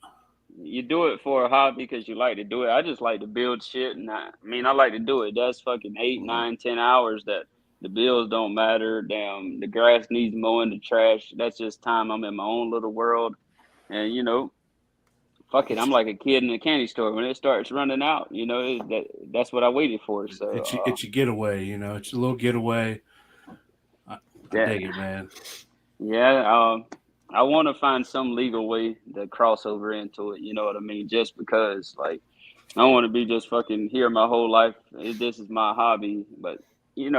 You do it for a hobby because you like to do it. I just like to build shit, and I like to do it. That's fucking 8, 9, 10 hours that the bills don't matter. Damn, the grass needs mowing, the trash. That's just time. I'm in my own little world, and fuck it. I'm like a kid in a candy store. When it starts running out, that's what I waited for. So it's your getaway. It's a little getaway. I dig it, man. Yeah, I want to find some legal way to cross over into it. You know what I mean? Just because, like, I don't want to be just fucking here my whole life. This is my hobby, but you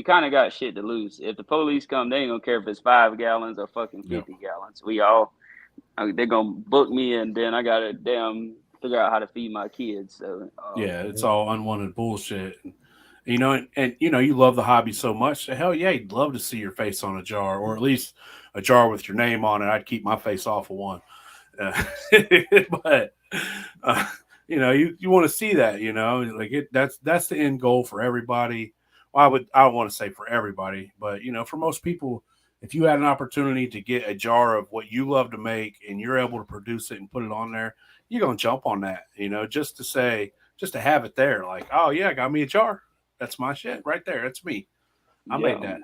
kind of got shit to lose. If the police come, they ain't gonna care if it's 5 gallons or fucking 50 gallons. They're gonna book me, and then I gotta figure out how to feed my kids. So it's all unwanted bullshit. And you love the hobby so much. Hell yeah, you'd love to see your face on a jar, or at least a jar with your name on it. I'd keep my face off of one. But you want to see that. That's the end goal for everybody. Well, I want to say for everybody, but for most people, if you had an opportunity to get a jar of what you love to make and you're able to produce it and put it on there, you're gonna jump on that. Just to have it there. Like, oh yeah, I got me a jar. That's my shit right there. That's me. I made that.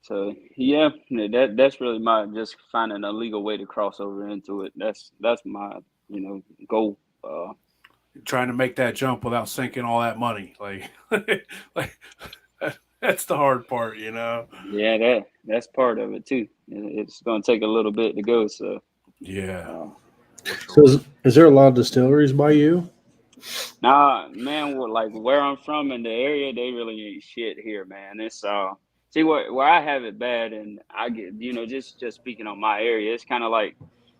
So yeah, that's really my just finding a legal way to cross over into it. That's my goal. Trying to make that jump without sinking all that money, like that's the hard part, Yeah, that's part of it too. It's gonna take a little bit to go. So yeah. So is there a lot of distilleries by you? Nah, man. Like where I'm from in the area, they really ain't shit here, man. It's see where I have it bad, and I get just speaking on my area, it's kind of like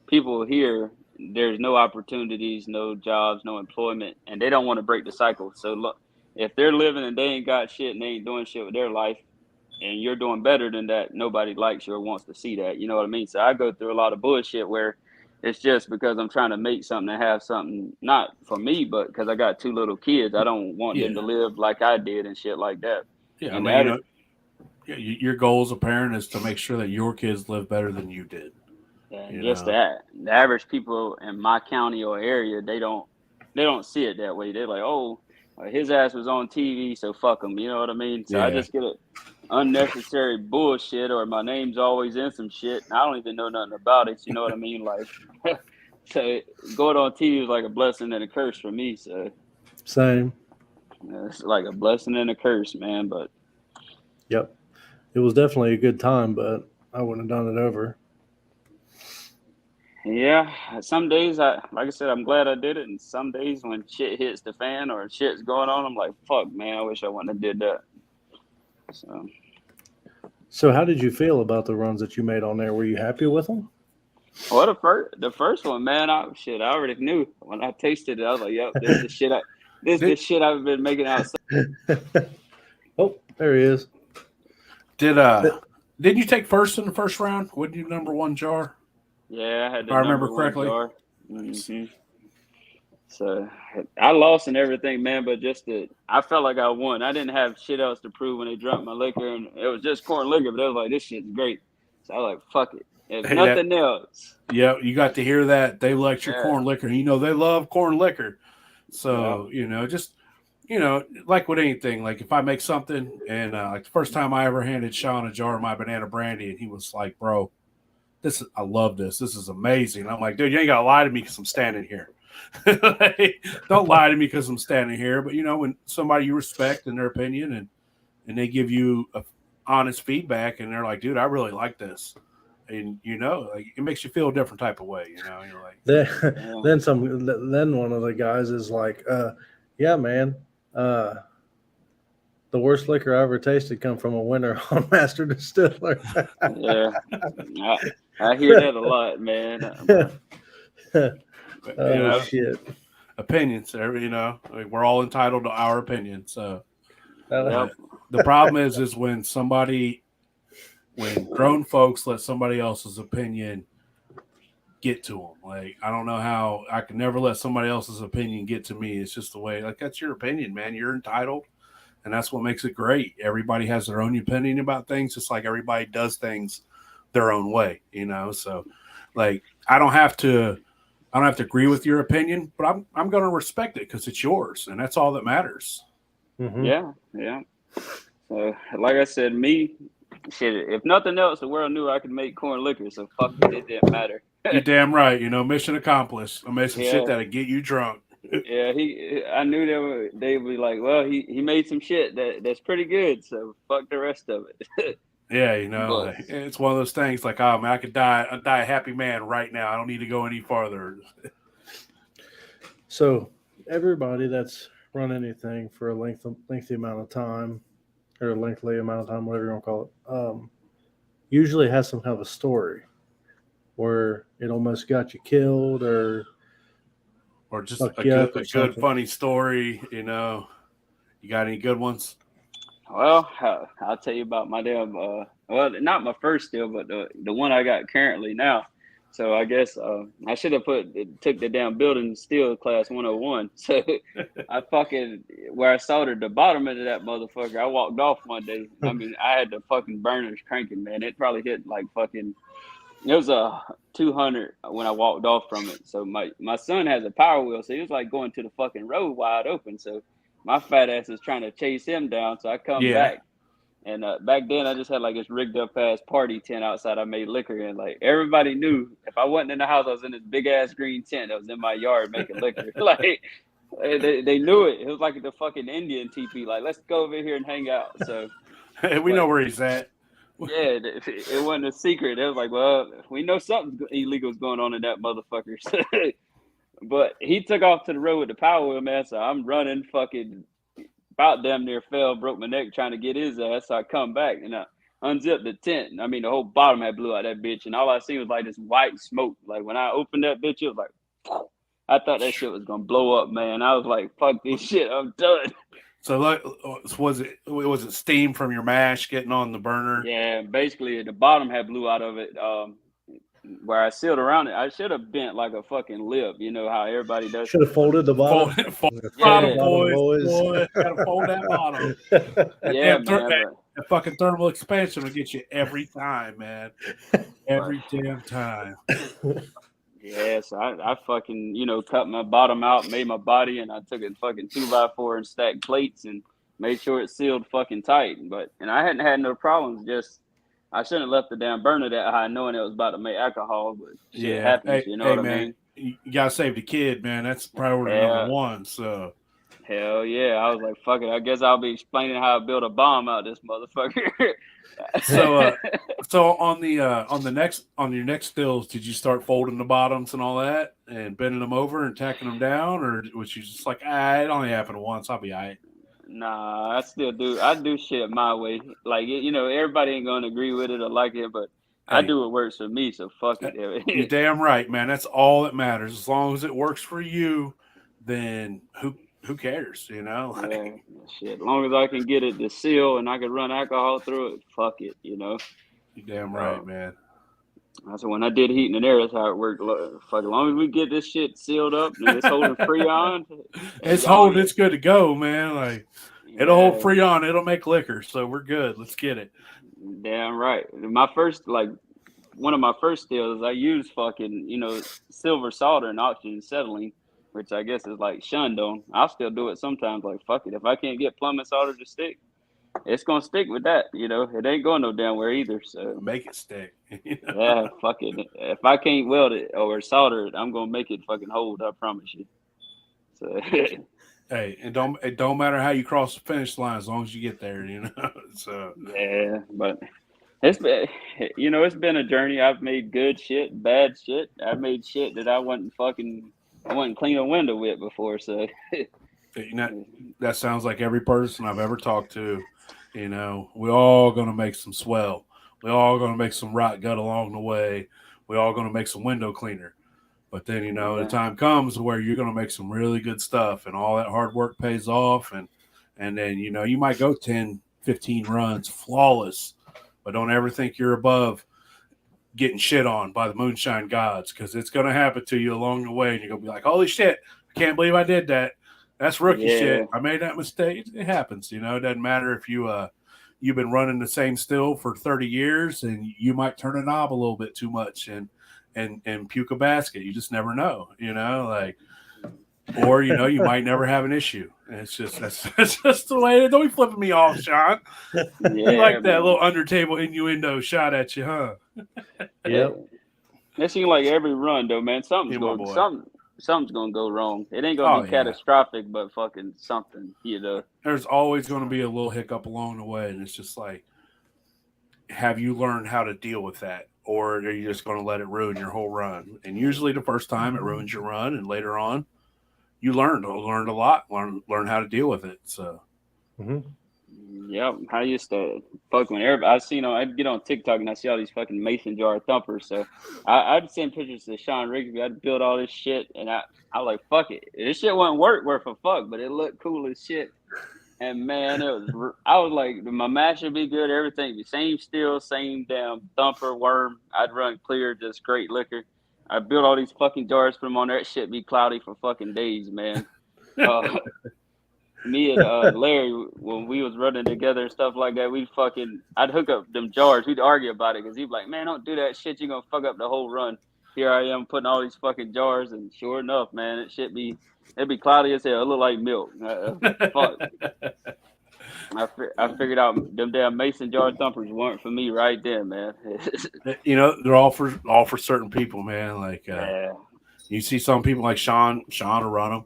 people here. There's no opportunities, no jobs, no employment, and they don't want to break the cycle. So look, if they're living and they ain't got shit and they ain't doing shit with their life, and you're doing better than that, nobody likes you or wants to see that. You know what I mean? So I go through a lot of bullshit where it's just because I'm trying to make something and have something, not for me, but because I got 2 little kids. I don't want them to live like I did and shit like that. Yeah, and I mean, your goal as a parent is to make sure that your kids live better than you did. And just that, the average people in my county or area, they don't see it that way. They're like, oh, his ass was on TV, so fuck him. You know what I mean? So I just get it. Unnecessary bullshit, or my name's always in some shit and I don't even know nothing about it. You know what I mean? Like, so going on TV is like a blessing and a curse for me. So same. It's like a blessing and a curse, man. But yep, it was definitely a good time, but I wouldn't have done it over. Yeah, some days like I said, I'm glad I did it, and some days when shit hits the fan or shit's going on, I'm like, fuck, man, I wish I wouldn't have did that. So how did you feel about the runs that you made on there? Were you happy with them? Well, the first one, man, I already knew when I tasted it. I was like, "Yep, this is the shit I've been making outside." Oh, there he is. Did you take first in the first round? Wasn't you number 1 jar? Yeah, I had if the I remember number one correctly. jar. Mm-hmm. So I lost and everything, man. But I felt like I won. I didn't have shit else to prove when they drank my liquor, and it was just corn liquor. But they was like, "This shit's great." So I was like, "Fuck it." If Hey, that nothing else, yeah, you got to hear that. They like your yeah, corn liquor. You know, they love corn liquor. yeah, So, just like with anything, like if I make something and like the first time I ever handed Sean a jar of my banana brandy, and he was like, "Bro, I love this. This is amazing." And I'm like, "Dude, you ain't gotta lie to me because I'm standing here." Like, don't lie to me because I'm standing here. But when somebody you respect in their opinion and they give you a honest feedback and they're like, "Dude, I really like this," and like it makes you feel a different type of way. You're like, Then, yeah. then one of the guys is like, yeah, man, the worst liquor I ever tasted come from a winner on Master Distiller. Yeah. I hear that a lot, man. But Oh shit! opinions. Like, we're all entitled to our opinion. So, yep. the problem is when grown folks let somebody else's opinion get to them. Like, I don't know how I can never let somebody else's opinion get to me. It's just the way. Like, that's your opinion, man. You're entitled, and that's what makes it great. Everybody has their own opinion about things, just like everybody does things their own way. So, like, I don't have to agree with your opinion, but I'm going to respect it because it's yours, and that's all that matters. Mm-hmm. Yeah. So, like I said, shit. If nothing else, the world knew I could make corn liquor, so fuck it. It didn't matter. You damn right. Mission accomplished. I made some shit Yeah. that'll get you drunk. Yeah, I knew they would be like, well, he made some shit that's pretty good, so fuck the rest of it. Yeah, But like, it's one of those things like, oh man, I die a happy man right now. I don't need to go any farther. So everybody that's run anything for a lengthy amount of time, or a lengthy amount of time, whatever you want to call it, usually has some kind of a story where it almost got you killed, or just fucked a you good up or a good something. funny story. You got any good ones? well, I'll tell you about my damn well, not my first deal, but the one I got currently now. So I guess I should have took the damn building steel class 101. So I fucking where I soldered the bottom end of that motherfucker. I walked off one day. I mean, I had the fucking burners cranking, man. It probably hit like fucking. It was a 200 when I walked off from it. So my son has a power wheel, so he was like going to the fucking road wide open. So my fat ass is trying to chase him down. So I come Yeah. back, and back then I just had like this rigged up ass party tent outside. I made liquor in. Like everybody knew if I wasn't in the house, I was in this big ass green tent that was in my yard making liquor. Like they knew it. It was like the fucking Indian teepee. Like let's go over here and hang out. So. We know where he's at. Yeah, it wasn't a secret. It was like, well, we know something illegal is going on in that motherfucker. But he took off to the road with the power wheel, man. So I'm running, fucking about damn near fell, broke my neck trying to get his ass. So I come back and I unzipped the tent. I mean, the whole bottom had blew out that bitch, and all I seen was like this white smoke. Like when I opened that bitch, it was like, I thought that shit was gonna blow up, man. I was like, fuck this shit, I'm done. So, was it steam from your mash getting on the burner? Yeah, basically the bottom had blew out of it. Where I sealed around it, I should have bent like a fucking lip. You know how everybody does. Should have folded the bottom. Fold Yeah. bottom, boys. Gotta fold that bottom. Yeah, man. That fucking thermal expansion will get you every time, man. Every damn time. Yeah, so I fucking, cut my bottom out, made my body, and I took a fucking 2x4 and stacked plates and made sure it sealed fucking tight. And I hadn't had no problems. Just I shouldn't have left the damn burner that high, knowing it was about to make alcohol. But shit happens, you know what man, I mean? You gotta save the kid, man. That's priority number one. So. Hell yeah! I was like, "Fuck it." I guess I'll be explaining how I build a bomb out this motherfucker. So on your next stills, did you start folding the bottoms and all that, and bending them over and tacking them down, or was you just like, it only happened once, I'll be all right? Nah, I still do. I do shit my way. Like everybody ain't gonna agree with it or like it, but I do what works for me. So fuck it. You're damn right, man. That's all that matters. As long as it works for you, then who cares, Yeah, shit. As long as I can get it to seal and I can run alcohol through it, fuck it, You're damn right, man. So when I did heating and air, that's how it worked. For as long as we get this shit sealed up and it's holding Freon, It's good to go, man. Like it'll hold Freon, it'll make liquor, so we're good. Let's get it. Damn right. My first, one of my first stills, I used fucking, silver solder and oxygen acetylene, which I guess is like shunned on. I'll still do it sometimes. Like fuck it, if I can't get plumbing solder to stick, it's gonna stick with that. It ain't going no damn where either. So make it stick. Yeah, fuck it. If I can't weld it or solder it, I'm gonna make it fucking hold. I promise you. So hey, it don't matter how you cross the finish line as long as you get there. So yeah, but it's been it's been a journey. I've made good shit, bad shit. I've made shit that I wasn't clean a window with before. So that sounds like every person I've ever talked to. We all gonna make some swell. We all gonna make some rot gut along the way. We all gonna make some window cleaner. But then the time comes where you're gonna make some really good stuff, and all that hard work pays off. And then you might go 10, 15 runs flawless, but don't ever think you're above getting shit on by the moonshine gods, because it's gonna happen to you along the way, and you're gonna be like, holy shit, I can't believe I did that. That's rookie shit. I made that mistake. It happens. It doesn't matter if you've been running the same still for 30 years and you might turn a knob a little bit too much and puke a basket. You just never know, or you might never have an issue. And it's just that's just the way. Don't be flipping me off, Sean. You like that little under table innuendo shot at you, huh? Yep. It seems like every run though, man. Something's gonna go wrong. It ain't gonna be catastrophic, but fucking something, There's always gonna be a little hiccup along the way, and it's just like, have you learned how to deal with that? Or are you just gonna let it ruin your whole run? And usually the first time it ruins your run, and later on you learned a lot, learn how to deal with it. So Yep, I used to fuck when everybody I'd get on TikTok and I see all these fucking mason jar thumpers. So I'd send pictures to Sean Rigsby. I'd build all this shit, and I like, fuck it. This shit wasn't worth a fuck, but it looked cool as shit. And man, I was like, my mash would be good, everything be same steel, same damn thumper worm. I'd run clear, just great liquor. I built all these fucking jars, put them on there. That shit be cloudy for fucking days, man. Me and Larry, when we was running together and stuff like that, I'd hook up them jars. We'd argue about it because he'd be like, man, don't do that shit. You're going to fuck up the whole run. Here I am putting all these fucking jars, and sure enough, man, it'd be cloudy as hell. It look like milk. Fuck. I figured out them damn mason jar thumpers weren't for me right there, man. They're all for certain people, man. Like you see some people like Sean will run them,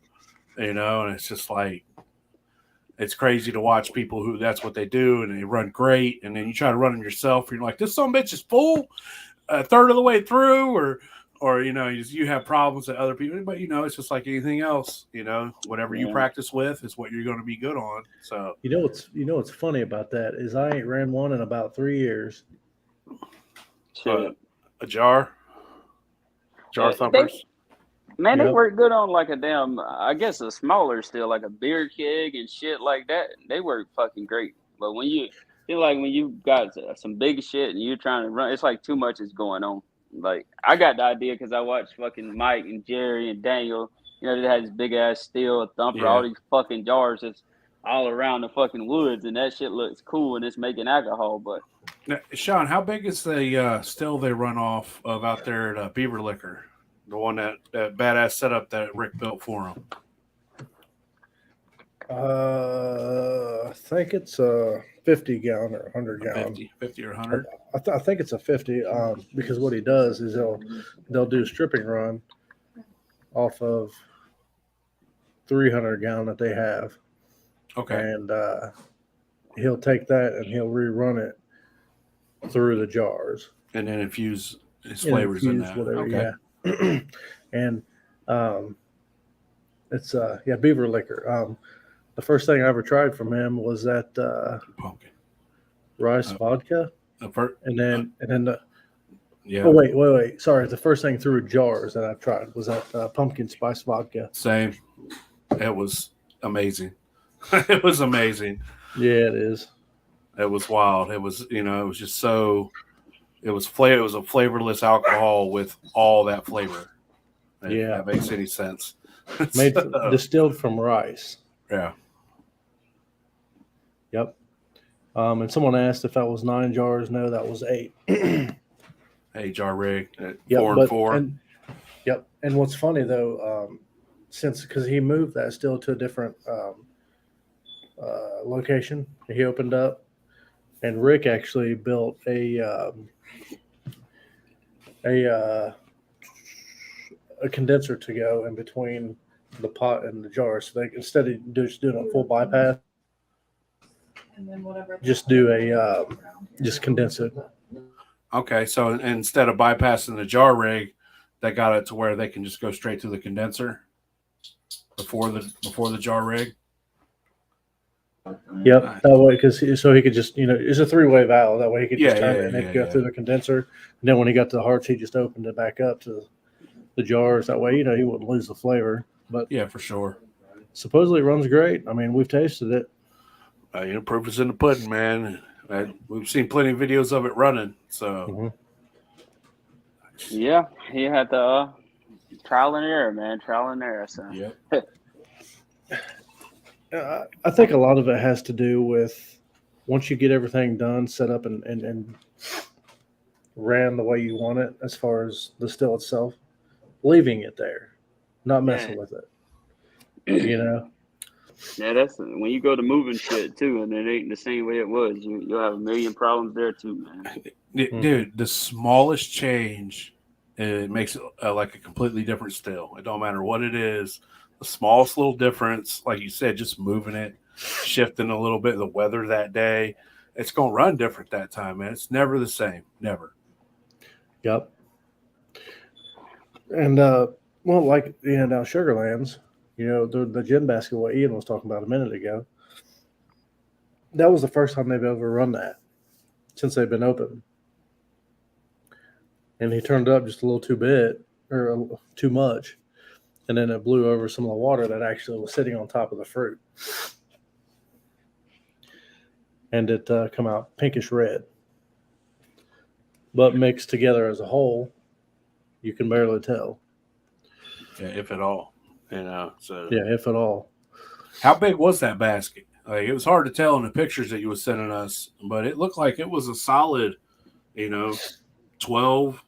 and it's just like, it's crazy to watch people who that's what they do and they run great, and then you try to run them yourself, and you're like, this son of a bitch is full a third of the way through, or you have problems that other people, but it's just like anything else. Whatever you practice with is what you're going to be good on. So what's funny about that is I ain't ran one in about 3 years. A jar thumpers. They work good on like a damn, I guess a smaller still, like a beer keg and shit like that. They work fucking great. But when you got some big shit and you're trying to run, it's like too much is going on. Like, I got the idea because I watched fucking Mike and Jerry and Daniel. They had this big ass steel thumper, all these fucking jars that's all around the fucking woods, and that shit looks cool and it's making alcohol. But now, Sean, how big is the still they run off of out there at Beaver Liquor? The one that badass setup that Rick built for him. I think it's a 50 gallon or 100 gallon. 50 or 100. I think it's a 50. Because what he does is they'll do a stripping run off of 300 gallon that they have. Okay. And he'll take that and he'll rerun it through the jars and then infuse his flavors in that. Whatever, okay. And it's Beaver Liquor. The first thing I ever tried from him was that pumpkin rice vodka, and then yeah. Oh wait! Sorry, the first thing through jars that I've tried was that pumpkin spice vodka. Same. It was amazing. It was amazing. Yeah, it is. It was wild. It was it was just so It was a flavorless alcohol with all that flavor. If Yeah. that makes any sense. Distilled from rice. Yeah. Yep. And someone asked if that was 9 jars. No, that was 8. Hey, jar rig at Yep, 4 and 4. Yep. And what's funny though, because he moved that still to a different location, he opened up, and Rick actually built a condenser to go in between the pot and the jar, so they instead of just doing a full bypass, just do a just condense it. Okay, so instead of bypassing the jar rig, they got it to where they can just go straight to the condenser before the jar rig. Yep, that way, because so he could just, it's a 3-way valve. That way he could just turn it and it'd go through the condenser. And then when he got to the hearts, he just opened it back up to the jars. That way, he wouldn't lose the flavor. But yeah, for sure. Supposedly it runs great. I mean, we've tasted it. Proof is in the pudding, man. We've seen plenty of videos of it running. So yeah, he had the trial and error, man. Trial and error. So yeah. I think a lot of it has to do with once you get everything done, set up, and ran the way you want it, as far as the still itself, leaving it there, not messing with it. Yeah, that's when you go to moving shit too, and it ain't the same way it was. You'll have a million problems there too, man. Dude, the smallest change, it makes it like a completely different still. It don't matter what it is. The smallest little difference, like you said, just moving it, shifting a little bit of the weather that day, it's going to run different that time, man. It's never the same. Never. Yep. And, now Sugarlands, the gin basket, what Ian was talking about a minute ago, that was the first time they've ever run that since they've been open. And he turned it up just a little too much. And then it blew over some of the water that actually was sitting on top of the fruit. And it come out pinkish red. But mixed together as a whole, you can barely tell. Yeah, if at all. So yeah, if at all. How big was that basket? Like, it was hard to tell in the pictures that you were sending us, but it looked like it was a solid, 12,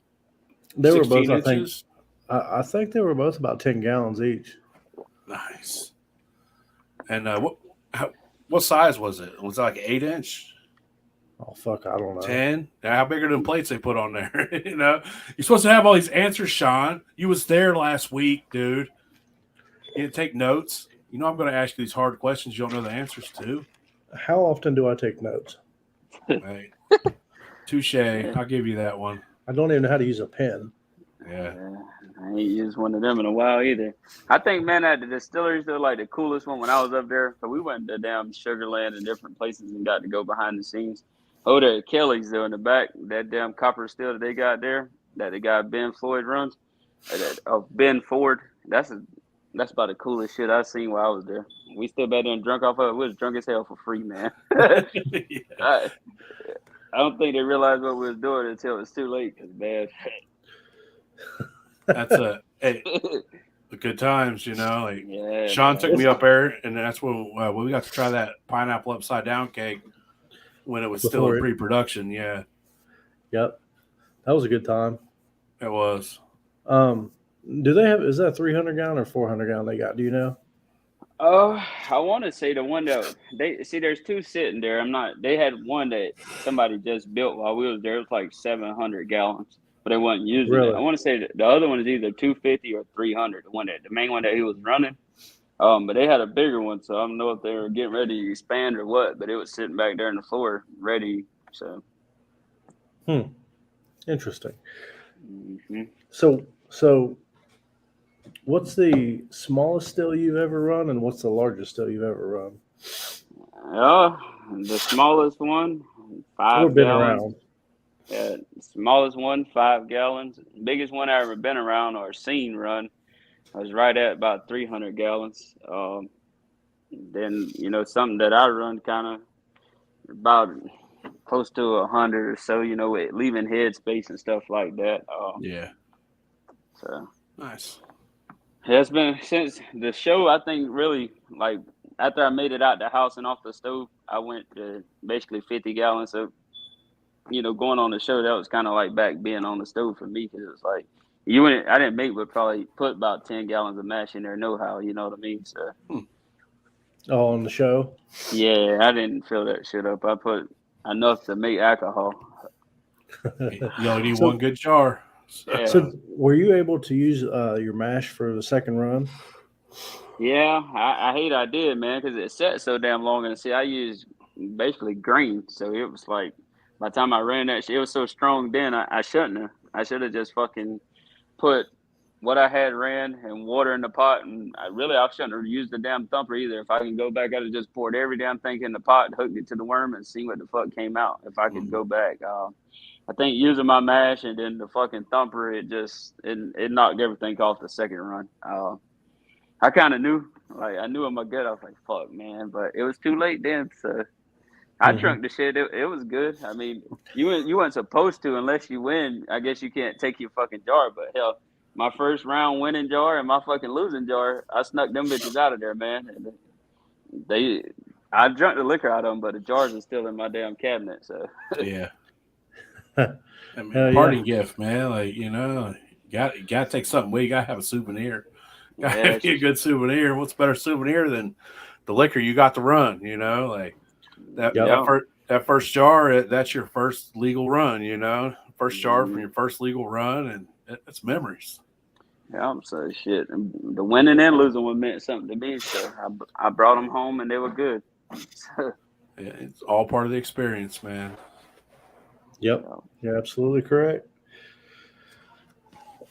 they 16 were both, inches. I think they were both about 10 gallons each. Nice. And what size was it? Was it like 8-inch? Oh, fuck, I don't know. 10? How big are them plates they put on there? You're supposed to have all these answers, Sean. You was there last week, dude. You didn't take notes. I'm going to ask you these hard questions you don't know the answers to. How often do I take notes? Right. Touche. I'll give you that one. I don't even know how to use a pen. Yeah. I ain't used one of them in a while either. I think, man, at the Distillers, they're like the coolest one when I was up there. So we went to damn Sugarland and different places and got to go behind the scenes. Oh, there, Kelly's there in the back. That damn copper still that they got there, that the guy Ben Floyd runs. Ben Ford. That's about the coolest shit I've seen while I was there. We still back there and drunk off of it. We was drunk as hell for free, man. Yeah. I don't think they realized what we was doing until it's too late. Cause man, that's the good times, Like yeah, Sean took me up there, and that's when we got to try that pineapple upside down cake when it was still in pre-production. Yeah. Yep, that was a good time. It was. Do they have? Is that 300 gallon or 400 gallon they got? Do you know? I want to say the one that they see. There's two sitting there. They had one that somebody just built while we was there. It was like 700 gallons, but they wasn't using it. I want to say the other one is either 250 or 300. The main one that he was running. But they had a bigger one, so I don't know if they were getting ready to expand or what. But it was sitting back there on the floor, ready. So. Interesting. Mm-hmm. So. What's the smallest still you've ever run, and what's the largest still you've ever run? The smallest one, 5 been gallons. Around. Yeah, smallest one, 5 gallons. Biggest one I ever been around or seen run, I was right at about 300 gallons. Then something that I run kind of about close to 100 or so, you know, with leaving headspace and stuff like that. Yeah. So Nice. yeah, it's been since the show. I think really like after I made it out the house and off the stove, I went to basically 50 gallons. So you know, going on the show, that was kind of like back being on the stove for me because it was like I didn't make, but probably put about 10 gallons of mash in there, no how, you know what I mean? So Oh, on the show. yeah, I didn't fill that shit up. I put enough to make alcohol. You only need So- one good jar. Yeah. So, were you able to use your mash for the second run? Yeah, I hate I did, man, because it sat so damn long. And see, I used basically grain, so it was like by the time I ran that shit, it was so strong. Then I shouldn't have. I should have just fucking put what I had ran and water in the pot, and I shouldn't have used the damn thumper either. If I can go back, I'd have just poured every damn thing in the pot, hooked it to the worm, and see what the fuck came out. If I could go back, I think using my mash and then the fucking thumper, it knocked everything off the second run. I kind of knew, like I knew in my gut, I was like, "Fuck, man," but it was too late then. So I drunk the shit. It was good. I mean, you weren't supposed to unless you win. I guess you can't take your fucking jar. But hell, my first round winning jar and my fucking losing jar, I snuck them bitches out of there, man. And I drank the liquor out of them, but the jars are still in my damn cabinet. So Yeah. I mean, party gift, man. Like, you know, you got to take something with you. Got to have a souvenir. Got to be a good souvenir. What's better souvenir than the liquor you got to run? You know, like that first jar. That's your first legal run. You know, first jar from your first legal run, and it's memories. Yeah, I'm so shit. And the winning and losing one meant something to me. So I brought them home, and they were good. Yeah, it's all part of the experience, man. Yep, you're absolutely correct.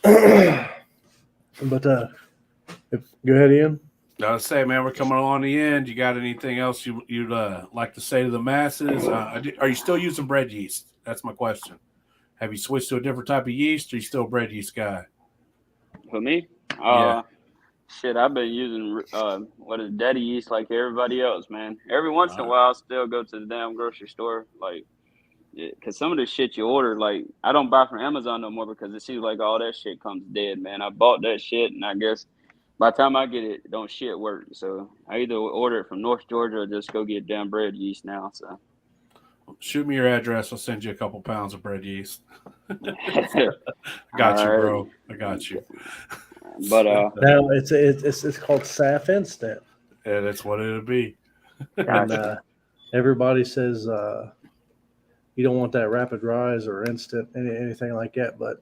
But go ahead, Ian. I was say, man, we're coming on the end. You got anything else you'd like to say to the masses? Are you still using bread yeast? That's my question. Have you switched to a different type of yeast, or are you still a bread yeast guy? For me, Yeah. shit, I've been using what is daddy yeast like everybody else, man. Every once in a while, I'll still go to the damn grocery store, like, because some of the shit you order, like, I don't buy from Amazon no more because it seems like all that shit comes dead, man. I bought that shit, and I guess by the time I get it, don't shit work. So I either order it from North Georgia or just go get damn bread yeast now. So shoot me your address. I'll send you a couple pounds of bread yeast. Got you, bro. I got you. But now it's called SAF Instant. Yeah, that's what it'll be. And everybody says you don't want that rapid rise or instant anything like that, but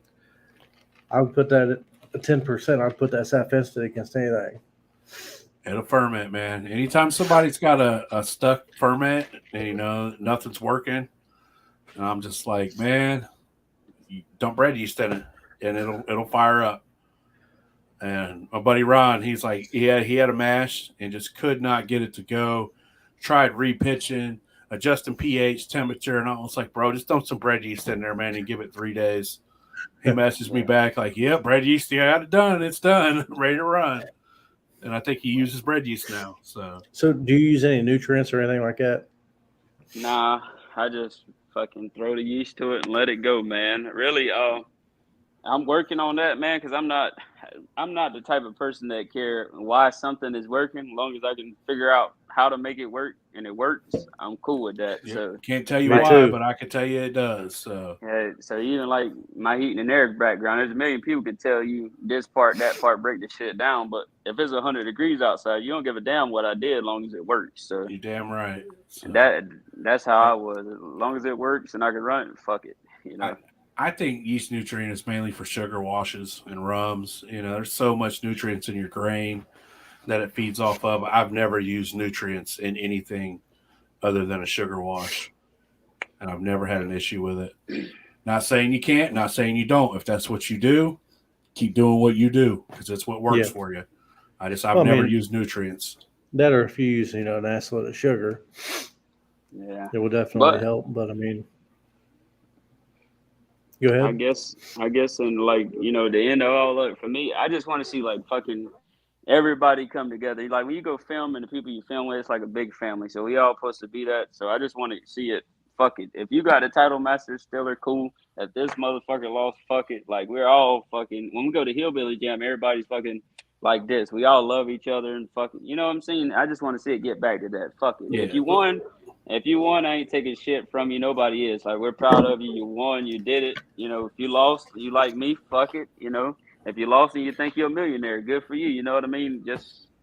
I would put that at 10%. I'd put that SAF Instant against anything. It'll ferment, man. Anytime somebody's got a stuck ferment and you know nothing's working, and I'm just like, man, you dump bread yeast in it, and it'll fire up. And my buddy Ron, he's like, he had a mash and just could not get it to go. Tried repitching, adjusting pH, temperature, and I was like, bro, just dump some bread yeast in there, man, and give it 3 days. He messaged me back like, yeah, bread yeast, yeah, I got it done. It's done, ready to run. And I think he uses bread yeast now. So do you use any nutrients or anything like that? Nah, I just fucking throw the yeast to it and let it go, man. Really, I'm working on that, man, because I'm not the type of person that care why something is working. As long as I can figure out how to make it work and it works, I'm cool with that. yeah, So can't tell you why, but I can tell you it does. So yeah, so even like my heating and air background, there's a million people could tell you this part, that part, break the shit down. But if it's 100 degrees outside, you don't give a damn what I did as long as it works. So you're damn right. So, that's how I was. As long as it works and I can run it, fuck it. You know. I think yeast nutrient is mainly for sugar washes and rums. You know, there's so much nutrients in your grain that it feeds off of. I've never used nutrients in anything other than a sugar wash, and I've never had an issue with it. Not saying you can't, not saying you don't. If that's what you do, keep doing what you do because it's what works for you. I've never used nutrients. That or if you use, an isolate of sugar, it will definitely help. But I mean, go ahead. I guess, and like the end of all of it for me, I just want to see like fucking everybody come together. Like when you go film and the people you film with, it's like a big family. So we all supposed to be that. So I just want to see it fuck it. If you got a title master Distiller, cool. If this motherfucker lost, fuck it. Like we're all fucking. When we go to Hillbilly Jam, everybody's fucking like this. We all love each other and fucking. You know what I'm saying? I just want to see it get back to that. Fuck it. Yeah. If you won, I ain't taking shit from you. Nobody is. Like we're proud of you. You won. You did it. You know, if you lost, you like me. Fuck it. You know, if you lost and you think you're a millionaire, good for you. You know what I mean?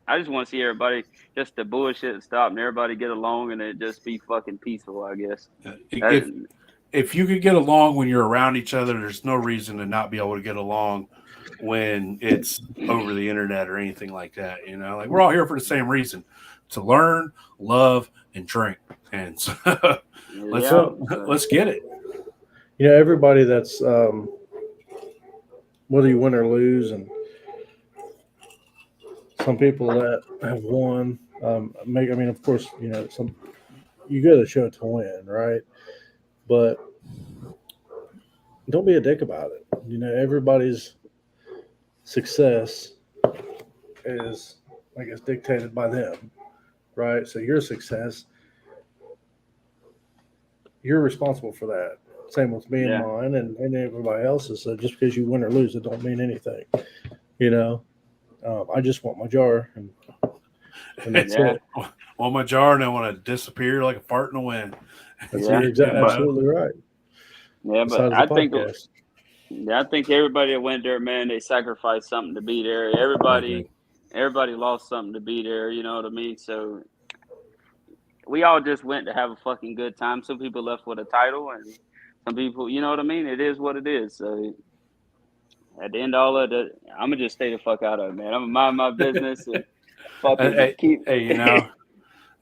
I just want to see everybody, just the bullshit stop and everybody get along and it just be fucking peaceful, I guess. If you could get along when you're around each other, there's no reason to not be able to get along when it's over the internet or anything like that. You know, like we're all here for the same reason, to learn, love, and drink. And so let's get it. You know, everybody that's whether you win or lose, and some people that have won, of course, you know, you go to the show to win, right? But don't be a dick about it. You know, everybody's success is, I guess, dictated by them, right? So your success, you're responsible for that. Same with me and mine and everybody else's. So just because you win or lose, it don't mean anything. You know, I just want my jar, and that's it. Want my jar, and I want to disappear like a fart in the wind. You're absolutely right. Yeah, but I think everybody that went there, man, they sacrificed something to be there. Everybody lost something to be there. You know what I mean? So we all just went to have a fucking good time. Some people left with a title, and some people, you know what I mean? It is what it is. So at the end of all of that, I'm gonna just stay the fuck out of it, man. I'm gonna mind my business and fucking keep. Hey, you know,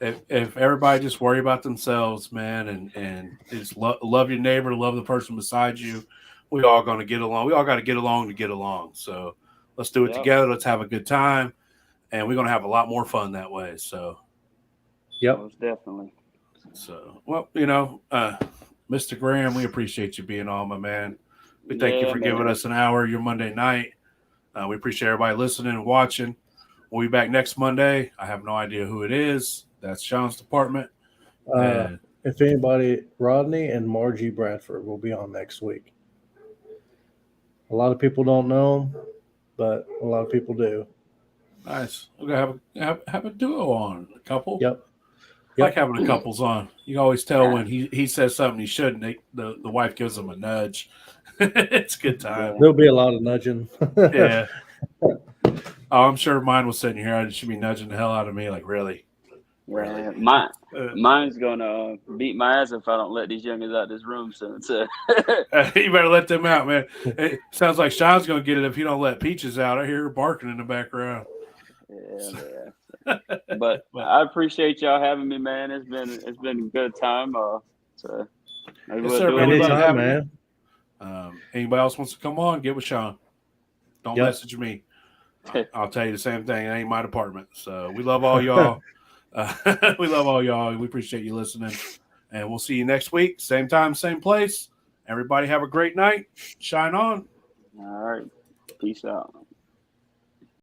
if everybody just worry about themselves, man, and just love your neighbor, love the person beside you, we all gonna get along. We all got to get along to get along. So let's do it together. Let's have a good time, and we're gonna have a lot more fun that way. So, most definitely. So, well, you know, Mr. Graham, we appreciate you being on, my man. We thank you for giving us an hour your Monday night. We appreciate everybody listening and watching. We'll be back next Monday. I have no idea who it is. That's Sean's department. If anybody, Rodney and Margie Bradford will be on next week. A lot of people don't know them, but a lot of people do. Nice. We're going to have a duo on, a couple. Yep. I like having the couples on. You can always tell when he says something he shouldn't. The wife gives him a nudge. It's a good time. There'll be a lot of nudging. Yeah. Oh, I'm sure mine was sitting here. I should be nudging the hell out of me. Like, really? Really? Mine's gonna beat my ass if I don't let these youngins out this room soon. So you better let them out, man. It sounds like Sean's gonna get it if you don't let Peaches out. I hear her barking in the background. Yeah. But I appreciate y'all having me, man. It's been a good time. So maybe we'll do it anytime, man. Anybody else wants to come on, get with Sean. Don't message me. I'll tell you the same thing. It ain't my department. So we love all y'all. We love all y'all. We appreciate you listening. And we'll see you next week. Same time, same place. Everybody have a great night. Shine on. All right. Peace out.